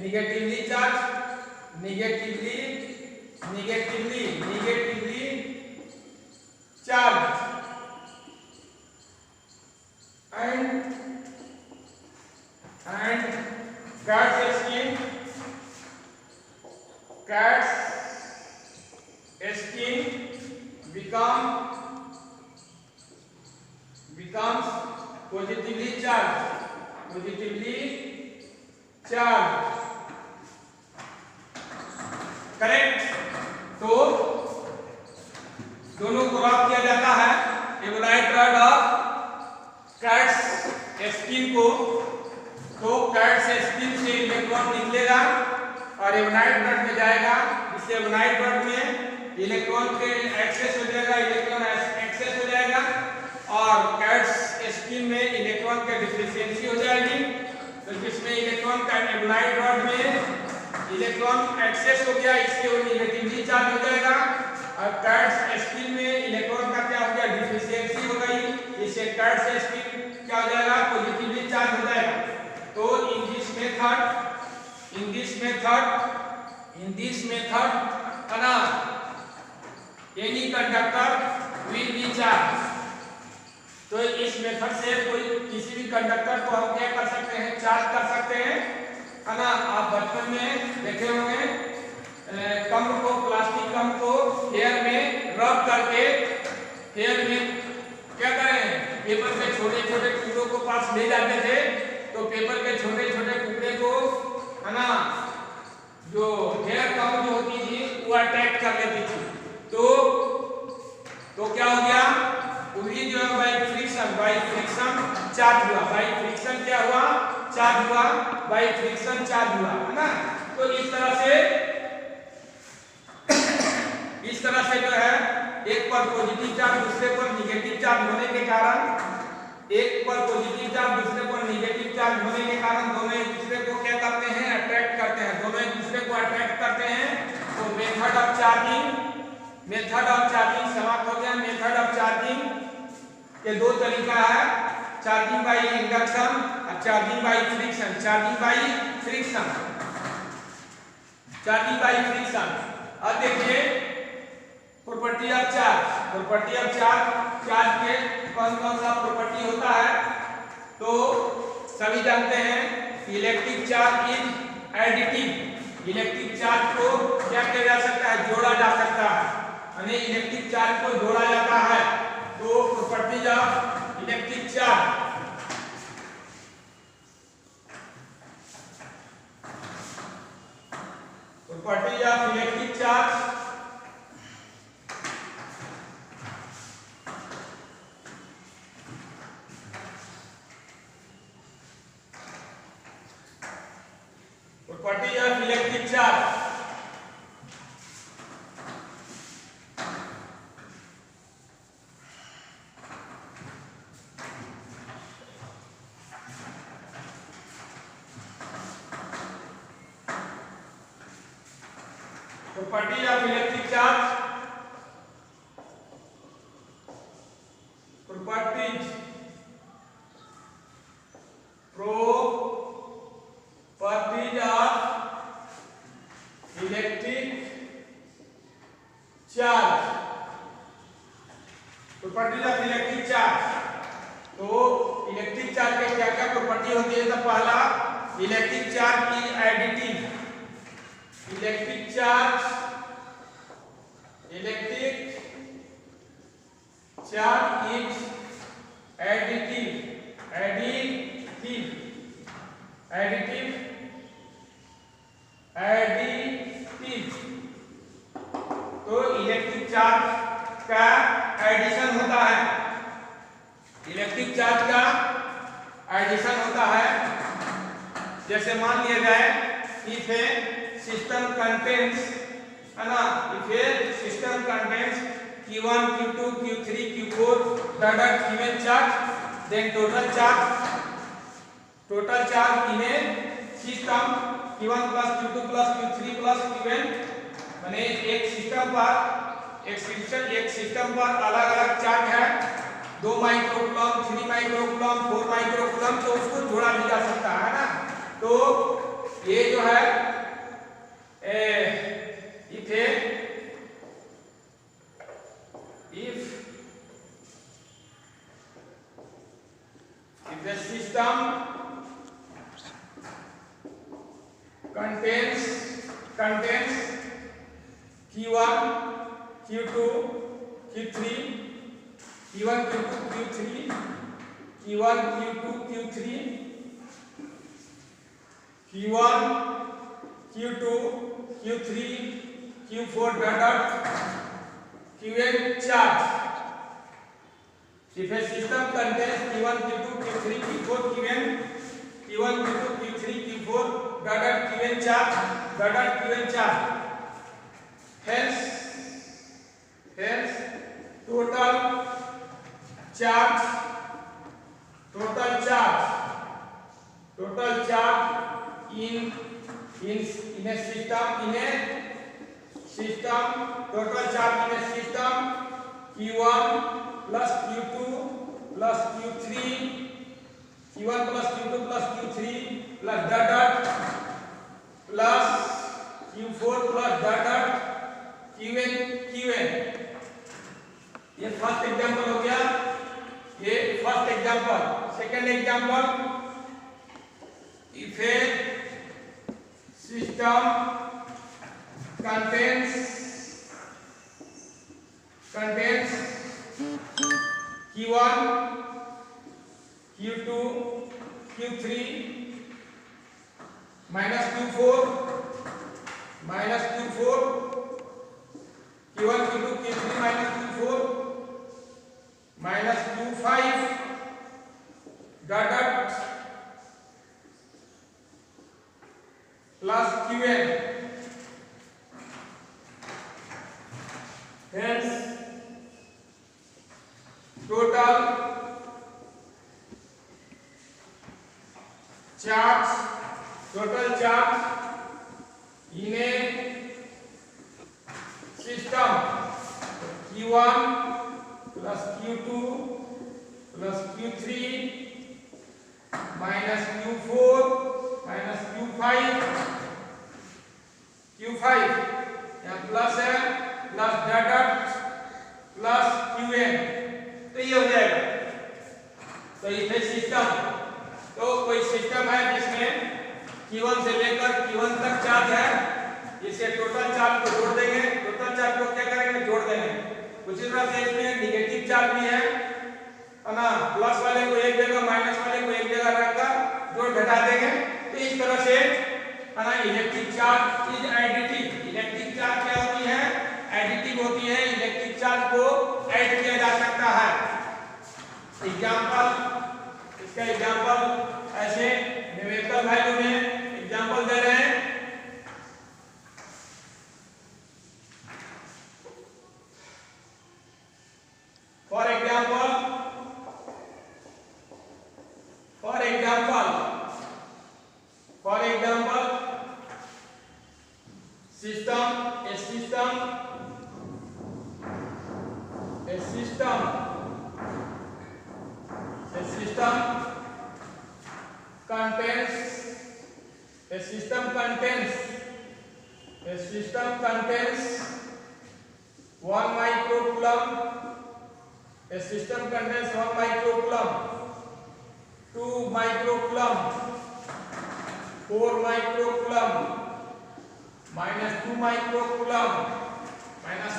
negatively charged, negatively charged, and cat's skin becomes positively charged. Correct. तो दोनों को रब किया जाता है, ebonite rod और cats skin को, तो कैट्स स्किन से इलेक्ट्रॉन निकलेगा और एबोनाइट रॉड में जाएगा। इससे एबोनाइट रॉड में इलेक्ट्रॉन के एक्सेस हो जाएगा, और कैट्स स्किन में इलेक्ट्रॉन का डिफिशियंसी हो जाएगी। तो जिसमें इलेक्ट्रॉन का एबोनाइट रॉड में इलेक्ट्रॉन एक्सेस हो गया, इससे वो नेगेटिवली चार्ज हो जाएगा, और कैट्स स्किन में इलेक्ट्रॉन का क्या हो गया, डिफिशियंसी हो गई, इससे कैट्स स्किन क्या हो जाएगा, पॉजिटिवली चार्ज हो जाएगा। तो in this method any conductor will be charge. तो इस मेथड से कोई किसी भी कंडक्टर को हम क्या कर सकते हैं, चार्ज कर सकते हैं, है ना। आप बचपन में देखे होंगे प्लास्टिक कम को हेयर में रब करके, हेयर में क्या करें, पेपर के छोटे छोटे टुकड़ों को पास ले जाते थे, तो पेपर के छोटे छोटे टुकड़े को, है ना, जो हेयर कम जो होती थी वो अटैक कर लेती थी। तो क्या हो गया, उंगली जो है बाई फ्रिक्शन चार्ज हुआ, बाई फ्रिक्शन क्या हुआ, चार्ज हुआ, बाई फ्रिक्शन चार्ज हुआ, है ना। तो इस तरह से जो है एक पर पॉजिटिव चार्ज दूसरे पर नेगेटिव चार्ज होने के कारण, दोनों एक दूसरे को क्या करते हैं, अट्रैक्ट करते हैं, तो मेथड ऑफ चार्जिंग समाप्त हो गया। मेथड ऑफ चार्जिंग के दो तरीका है, चार्जिंग बाई इंडक्शन और चार्जिंग बाई फ्रिक्शन। अब देखिए प्रॉपर्टी ऑफ चार्ज के कौन सा प्रॉपर्टी होता है, तो सभी जानते हैं electric charge is additive. Electric charge को क्या किया जा सकता है, जोड़ा जा सकता है, यानी इलेक्ट्रिक चार्ज को जोड़ा जाता है। तो properties of electric charge, properties of electric charge, property of electric charge, property of electric charge, properties of electric charge, properties of electric charge. तो इलेक्ट्रिक चार्ज के क्या क्या प्रॉपर्टी होती है, तो पहला इलेक्ट्रिक चार्ज की additive, electric charge is additive, तो इलेक्ट्रिक चार्ज का एडिशन होता है, जैसे मान लिया जाए इफ ए सिस्टम कंटेन्स, है ना, if A system contains Q1, Q2, Q3, Q4 product given charge, then total charge total charge in a system Q1 plus Q2 plus Q3 plus Qn माने एक सिस्टम पर अलग अलग charge है 2 microcoulomb 3 microcoulomb 4 microcoulomb तो उसको जोड़ा भी जा सकता है ना। तो ये जो है if the system contains Q1 Q2 Q3 Q1 Q2 Q3 Q1 Q2 Q3 Q1 Q2 Q3 Q4 dot Qn charge. If a system contains Q1 Q2 Q3 Q4 Qn Q1 Q2 Q3 Q4 dot Qn charge hence total charge in a system total charge in a system Q1 plus Q2 plus Q3 Q1 plus Q2 plus Q3 plus dot plus Q4 plus dot Qn ये first example हो गया। ये first example. Second example if a system contains Q1 Q2 Q3 minus Q4 Q1 Q2 Q3 minus Q4 minus Q5 dot plus Qn hence total charge in a system Q1 plus Q2 plus Q3 minus Q4 minus Q5 यहाँ plus है plus dot plus Qn तो ये हो जाएगा। तो ये system तो कोई सिस्टम है जिसमें Q1 से लेकर Q1 तक चार्ज है, इसे टोटल चार्ज को जोड़ देंगे। टोटल चार्ज को क्या करेंगे? जोड़ देंगे। उसी तरह से इसमें नेगेटिव चार्ज भी है ना, प्लस वाले को एक जगह माइनस वाले को एक जगह रखकर जोड़ घटा देंगे। तो इस तरह से है ना electric charge is additive. Electric charge क्या होती है? एडिटिव होती है। इलेक्ट्रिक चार्ज को ऐड किया जा सकता है। एग्जांपल इसका एग्जांपल ऐसे न्यूमेरिकल वैल्यू में एग्जांपल दे रहे हैं। For example a system contains 1 microcoulomb. A system contains 1 microcoulomb, 2 microcoulomb, 4 microcoulomb, minus 2 microcoulomb, minus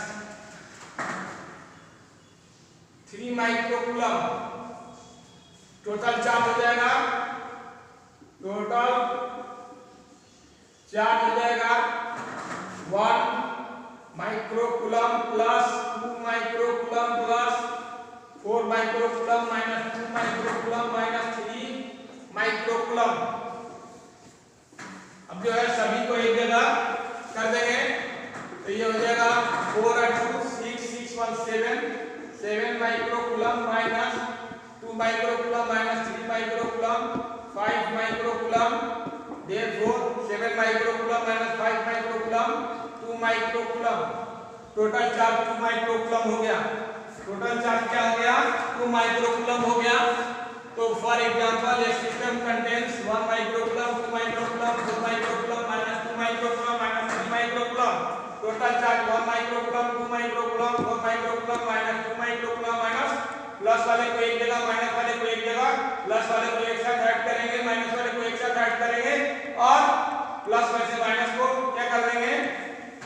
3 microcoulomb. Total charge हो जाएगा 1 microcoulomb plus 2 microcoulomb plus 4 microcoulomb minus 2 microcoulomb minus 3 microcoulomb. अब जो है सभी को एक जगह कर देंगे तो ये हो जाएगा 4 और 2 6 6 1 7 microcoulomb minus 2 microcoulomb minus 3 microcoulomb 5 therefore 7 microcoulomb minus 5 microcoulomb 2 microcoulomb, total charge 2 microcoulomb हो गया। टोटल चार्ज क्या हो गया? 2 माइक्रोकूलम हो गया। तो for example A system contains 1 microcoulomb, 2 microcoulomb, 4 microcoulomb, -2 microcoulomb, -3 microcoulomb. Total charge 1 microcoulomb, 2 microcoulomb, 4 microcoulomb, -2 microcoulomb, minus plus वाले को एक जगह, माइनस वाले को एक जगह, प्लस वाले को एक साथ ऐड करेंगे, माइनस वाले को एक साथ ऐड करेंगे और प्लस में से माइनस को क्या कर देंगे?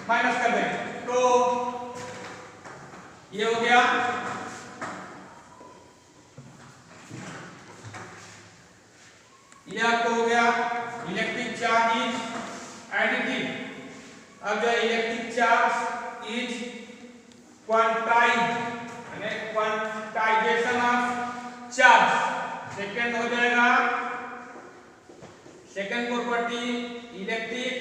माइनस कर देंगे। तो ये हो गया ये आपको हो गया इलेक्ट्रिक चार्ज इज एडिटिव। अब जो इलेक्ट्रिक चार्ज इज क्वांटाइज यानी क्वांटाइजेशन ऑफ चार्ज। सेकंड हो जाएगा, second property electric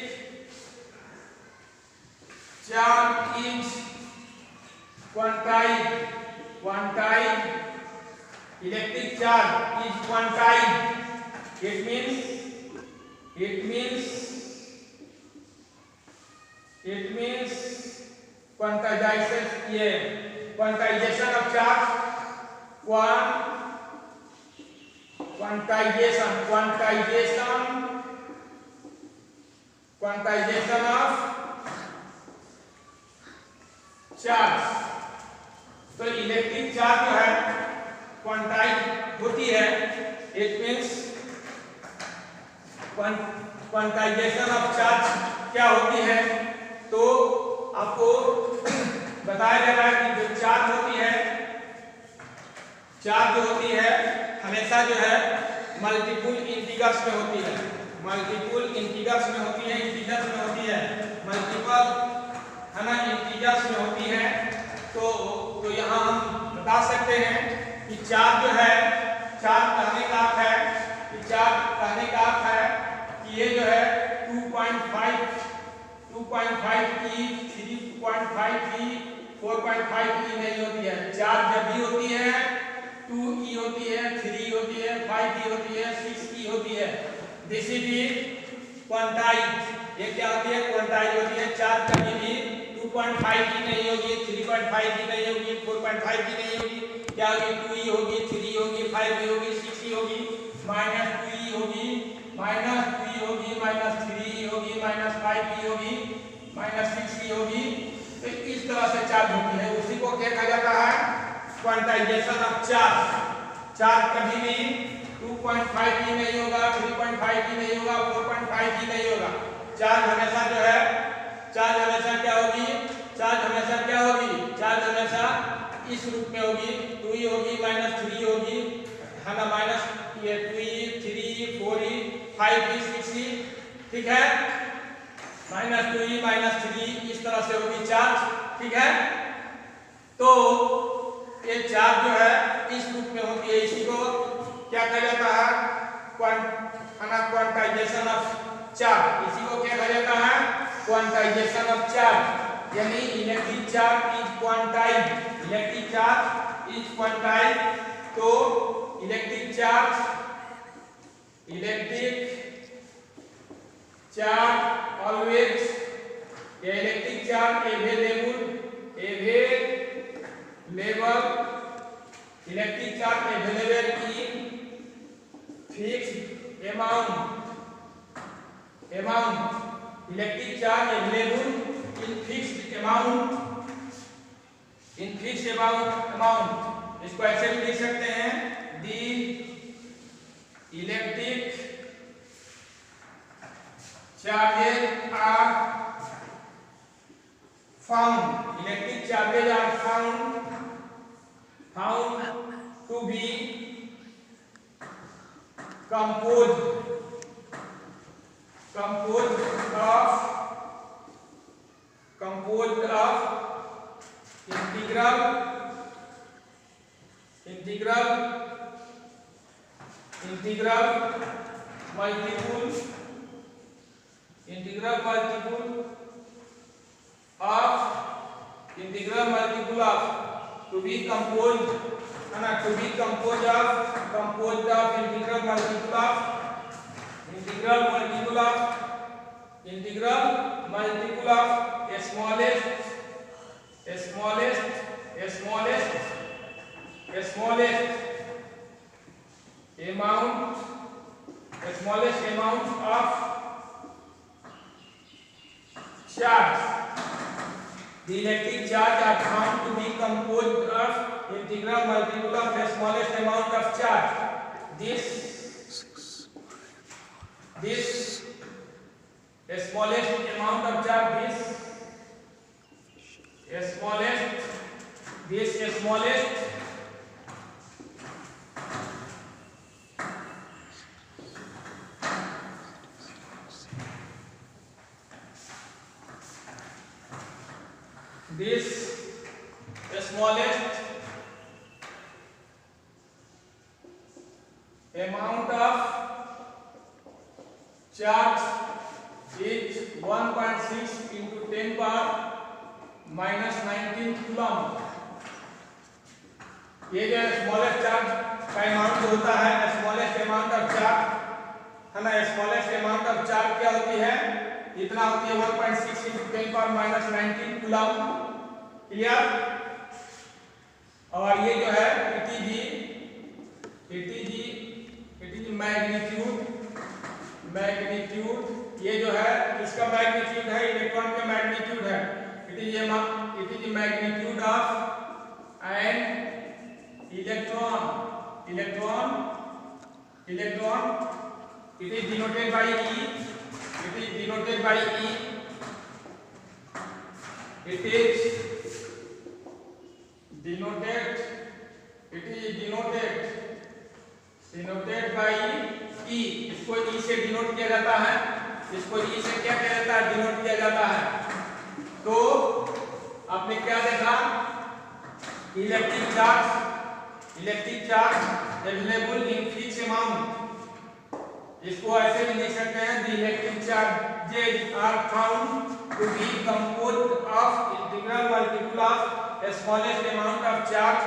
charge is quantize. Quantize electric charge is quantize. It means quantization of charge, quantization of charge. तो electric charge जो है quantize होती है, it means quantization of charge क्या होती है? तो आपको बताया जा रहा है कि जो चार्ज होती है, चार्ज जो होती है हमेशा जो है मल्टीपल इंटीजर्स में होती है, मल्टीपल इंटीजर्स में होती है, इंटीजर्स में होती है, मल्टीपल है ना, इंटीजर्स में होती है। तो यहाँ हम बता सकते हैं कि चार्ज जो है, चार्ज कहने का अर्थ है कि चार्ज कहने का अर्थ है कि ये जो है 2.5 की 3.5 की 4.5 की नहीं होती है। चार्ज जब भी होती है 2 की होती है, 3 होती है, 5 की होती है, 6 की होती है। This is quantize. ये क्या होती है? क्वांटाइज होती है। चार्ज कभी भी 2.5 की नहीं होगी, 3.5 की नहीं होगी, 4.5 की नहीं होगी। क्या होगी? 2 होगी, 3 होगी, 5 होगी, 6 होगी, -2 होगी, -2 होगी, -3 होगी, -5 होगी, -6 होगी। तो इस तरह से चार्ज होती है, उसी को क्या कहा जाता है? Quantization of charge. चार्ज कभी भी 2.5 की नहीं होगा, 3.5 की नहीं होगा, 4.5 की नहीं होगा। चार्ज हमेशा जो है, चार्ज हमेशा क्या होगी? चार्ज हमेशा क्या होगी? चार्ज हमेशा इस रूप में होगी, 2 होगी, -3 होगी, है ना, माइनस 2 3 4 5 6, ठीक है, -2 -3 इस तरह से होगी चार्ज, ठीक है। तो ये चार्ज जो है इस रूप में होती है, इसी को क्या कहा जाता है? Quantization of charge. इसी को क्या कहा जाता है? Quantization of charge. यानी electric charge is quantize, electric charge is quantize. तो electric charge always, electric charge available, electric charge available in fixed amount, electric charge available in fixed amount. इसको ऐसे भी लिख सकते हैं, the electric charges are found, electric charges are found to be composed multiple of to be composed of integral multiple of integral multiple of smallest amount of charge. The electric charge are found to be composed of integral multiple of the smallest amount of charge. This smallest amount of charge, this smallest this smallest amount of charge is 1.6 into 10 power minus 19 coulomb. ये जो smallest charge का amount होता है, smallest amount of charge है ना, smallest amount of charge क्या होती है, इतना होती है 1.6 into 10 power minus 19 coulomb. Clear? और ये जो है मैग्नीट्यूड, ये जो है इसका मैग्नीट्यूड है, इलेक्ट्रॉन का मैग्नीट्यूड है। It is magnitude of an electron, it is denoted by E, it is denoted by E, it is denoted by E। इसको E से डिनोट किया जाता है, इसको E से क्या किया जाता है, डिनोट किया जाता है। तो आपने क्या देखा, electric charge available in fix amount, इसको ऐसे भी लिख सकते हैं, the electric charges are found to be composed of integral multiple of smallest amount of charge.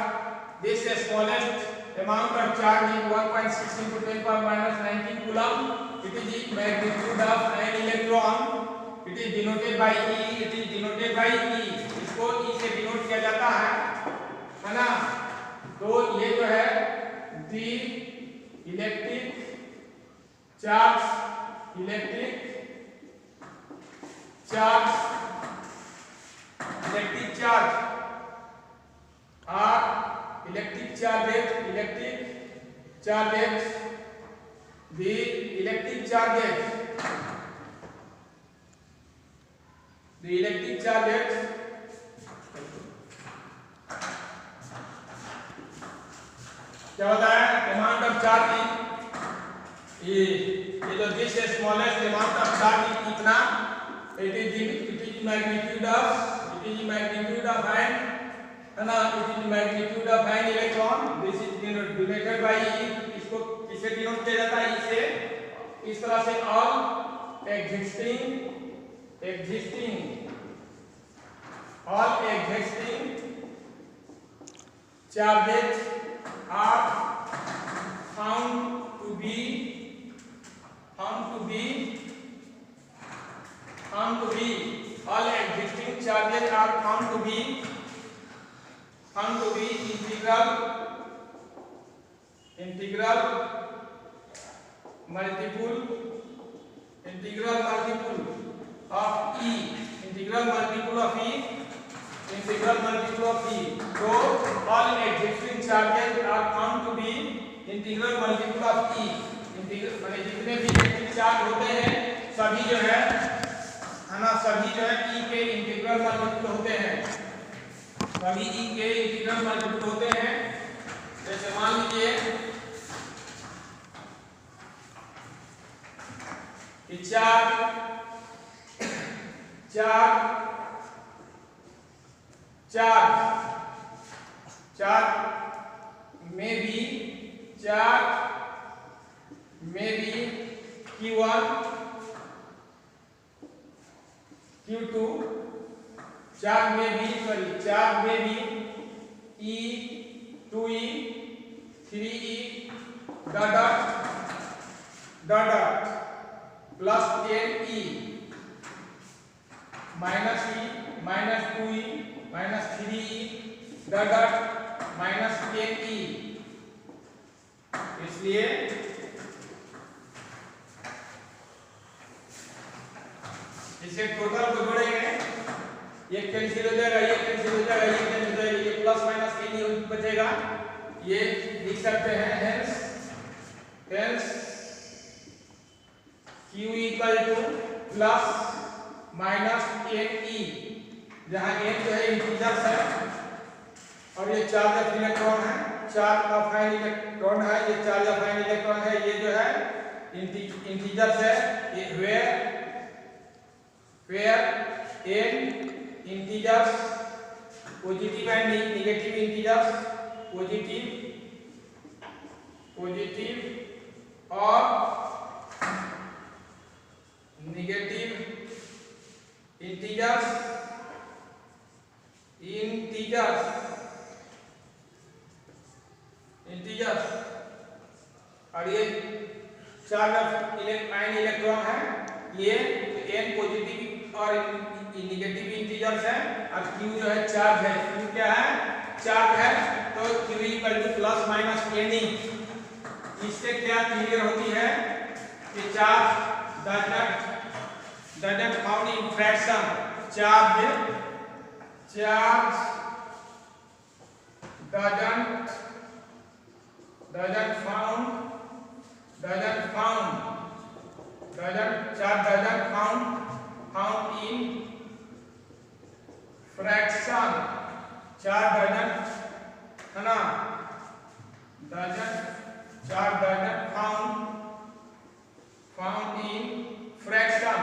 This smallest amount of charge is 1.6 into 10 power minus 19 coulomb. It is the magnitude of an electron. It is denoted by E. इसको E से denote किया जाता है ना। तो ये जो है the electric charge are electric charges, the electric charges क्या होता है, अमाउंट ऑफ चार्ज, ये जो this smallest amount of charge इतना, it is magnitude of an, है ना, it is magnitude of an electron. This is denoted by E. इसको किससे डिनोट किया जाता है, E से। इस तरह से all existing charges are found to be all existing charges are found to be integral multiple of E, so all existing charges are found to be integral multiple of E। माने जितने भी electric charge होते हैं सभी जो है ना, सभी जो है E के इंटीग्रल मल्टीपल होते हैं, सभी E के इंटीग्रल मल्टीपल होते हैं। जैसे मान लीजिए कि चार्ज में भी Q1 Q2 चार्ज में भी E 2E 3E dot plus 10E minus E minus 2e minus 3e dot minus 10e। इसलिए इसे टोटल को जोड़ेंगे, ये कैंसिल हो जाएगा, ये कैंसिल हो जाएगा, ये कैंसिल हो जाएगा, ये प्लस माइनस के लिए बचेगा। ये लिख सकते हैं hence q equal two plus minus ne, जहां n जो है इंटीजर्स है और ये चार्ज ऑफ इलेक्ट्रॉन है, चार्ज ऑफ फाइन इलेक्ट्रॉन है, ये चार्ज ऑफ फाइन इलेक्ट्रॉन है, ये जो है इंटीजर्स है, ये where n integers positive and negative integers positive or negative integers और ये चार्ज ऑफ आयन इलेक्ट्रॉन है, ये n पॉजिटिव और नेगेटिव इंटीजर्स है और q जो है चार्ज है, q क्या है चार्ज है, तो q equal two plus minus ne। इससे क्या क्लियर होती है कि charge doesn't found in fraction, charge doesn't found in fraction, charge doesn't है ना, charge doesn't found in fraction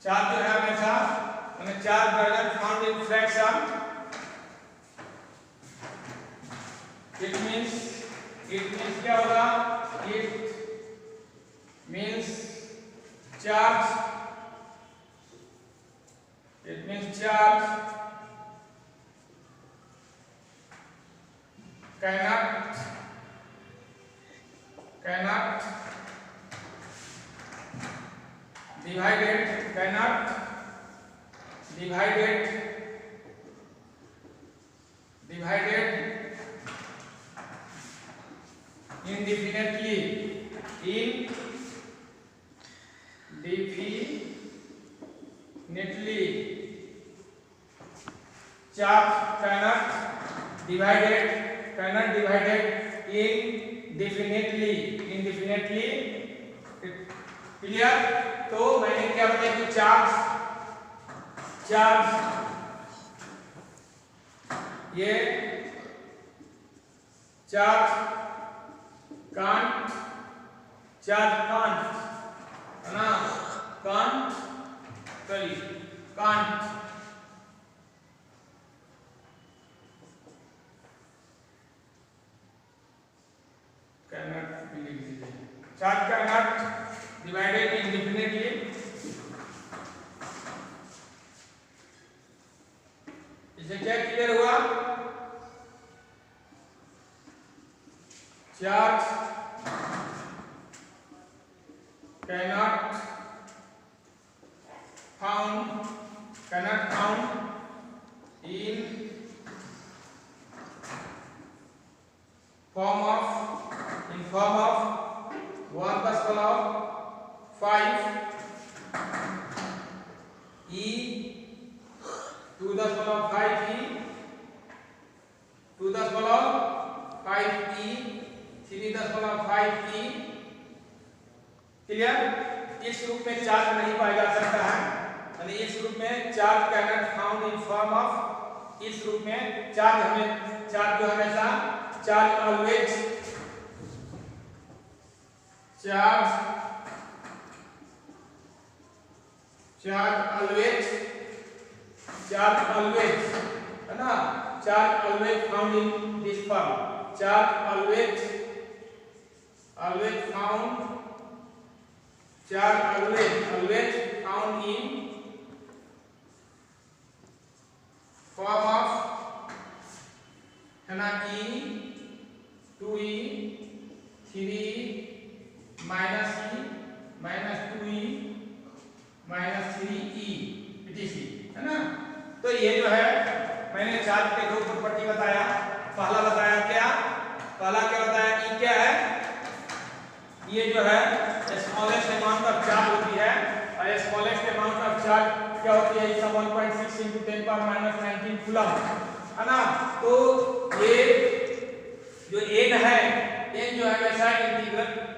charge जो है हमेशा charge doesn't found in fraction, it means क्या होगा, it means charge cannot divided indefinitely charge cannot divided indefinitely clear. तो मैंने क्या बताया कि चार्ज ये चार्ज कांट है ना, can't charge cannot divided indefinitely, इसे क्या क्लियर हुआ, charge cannot found in form of 1 plus 5 e 2 the power 5 e 2 the power 5 e 3 the power 5 e। Clear. इस रूप में चार्ज नहीं पाया जा सकता है, यानी इस रूप में charge cannot found in form of, इस रूप में चार्ज जो हमेशा चार्ज ऑलवेज है ना, charge always found in this form, charge always found in form of है ना e 2e 3e क्या होती है, इसका 1.6 × 10⁻⁻19 कूलम, है ना। तो ये जो n है, n जो है हमेशा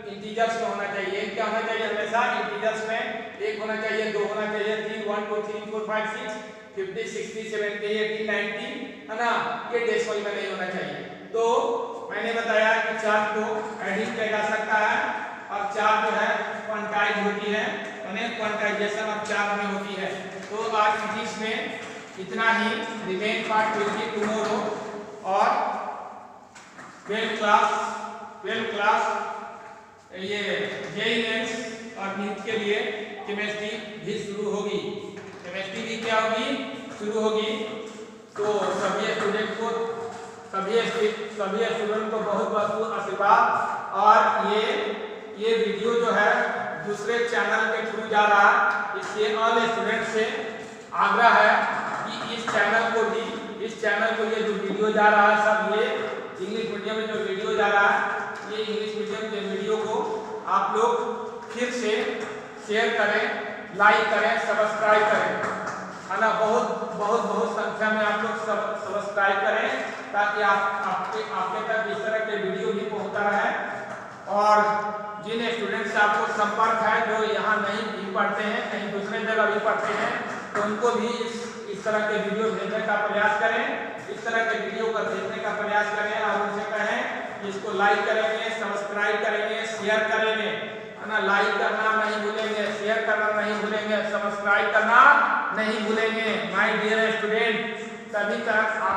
इंटीजर्स में होना चाहिए। n क्या होना चाहिए, हमेशा इंटीजर्स में, 1 होना चाहिए, 2 होना चाहिए, 3 1 2 3 4 5 6 50 60 70 80 90, है ना, ये डेसिमल में नहीं होना चाहिए। तो मैंने बताया कि चार्ट को एडिट किया जा सकता है और चार्ट जो है क्वांटाइज होती है, यानी क्वांटाइजेशन ऑफ चार्ट में होती है। तो आज फिजिक्स में इतना ही, remain part will be tomorrow. और 12 क्लास ये जेईई मेंस और नीट के लिए केमिस्ट्री भी शुरू होगी, केमिस्ट्री भी क्या होगी, शुरू होगी। तो सभी स्टूडेंट को बहुत बहुत आशीर्वाद। और ये वीडियो जो है दूसरे चैनल के थ्रू जा रहा है, इसलिए ऑल स्टूडेंट से आग्रह है कि इस चैनल को ये जो वीडियो जा रहा है सब ये इंग्लिश मीडियम में जो वीडियो जा रहा है, ये इंग्लिश मीडियम के वीडियो को आप लोग फिर से शेयर करें, लाइक करें, सब्सक्राइब करें, है ना। बहुत संख्या में आप लोग सब्सक्राइब करें ताकि आपके तक इस तरह के वीडियो भी पहुंचता रहे। और जिन स्टूडेंट से आपको संपर्क है जो यहाँ नहीं भी पढ़ते हैं, कहीं दूसरे जगह भी पढ़ते हैं, तो उनको भी इस तरह के वीडियो भेजने का प्रयास करें, इस तरह के वीडियो को देखने का प्रयास करें और उनसे कहें कि इसको लाइक करेंगे, सब्सक्राइब करेंगे, शेयर करेंगे, है ना। लाइक करना नहीं भूलेंगे, शेयर करना नहीं भूलेंगे, सब्सक्राइब करना नहीं भूलेंगे। माय डियर स्टूडेंट, तभी तक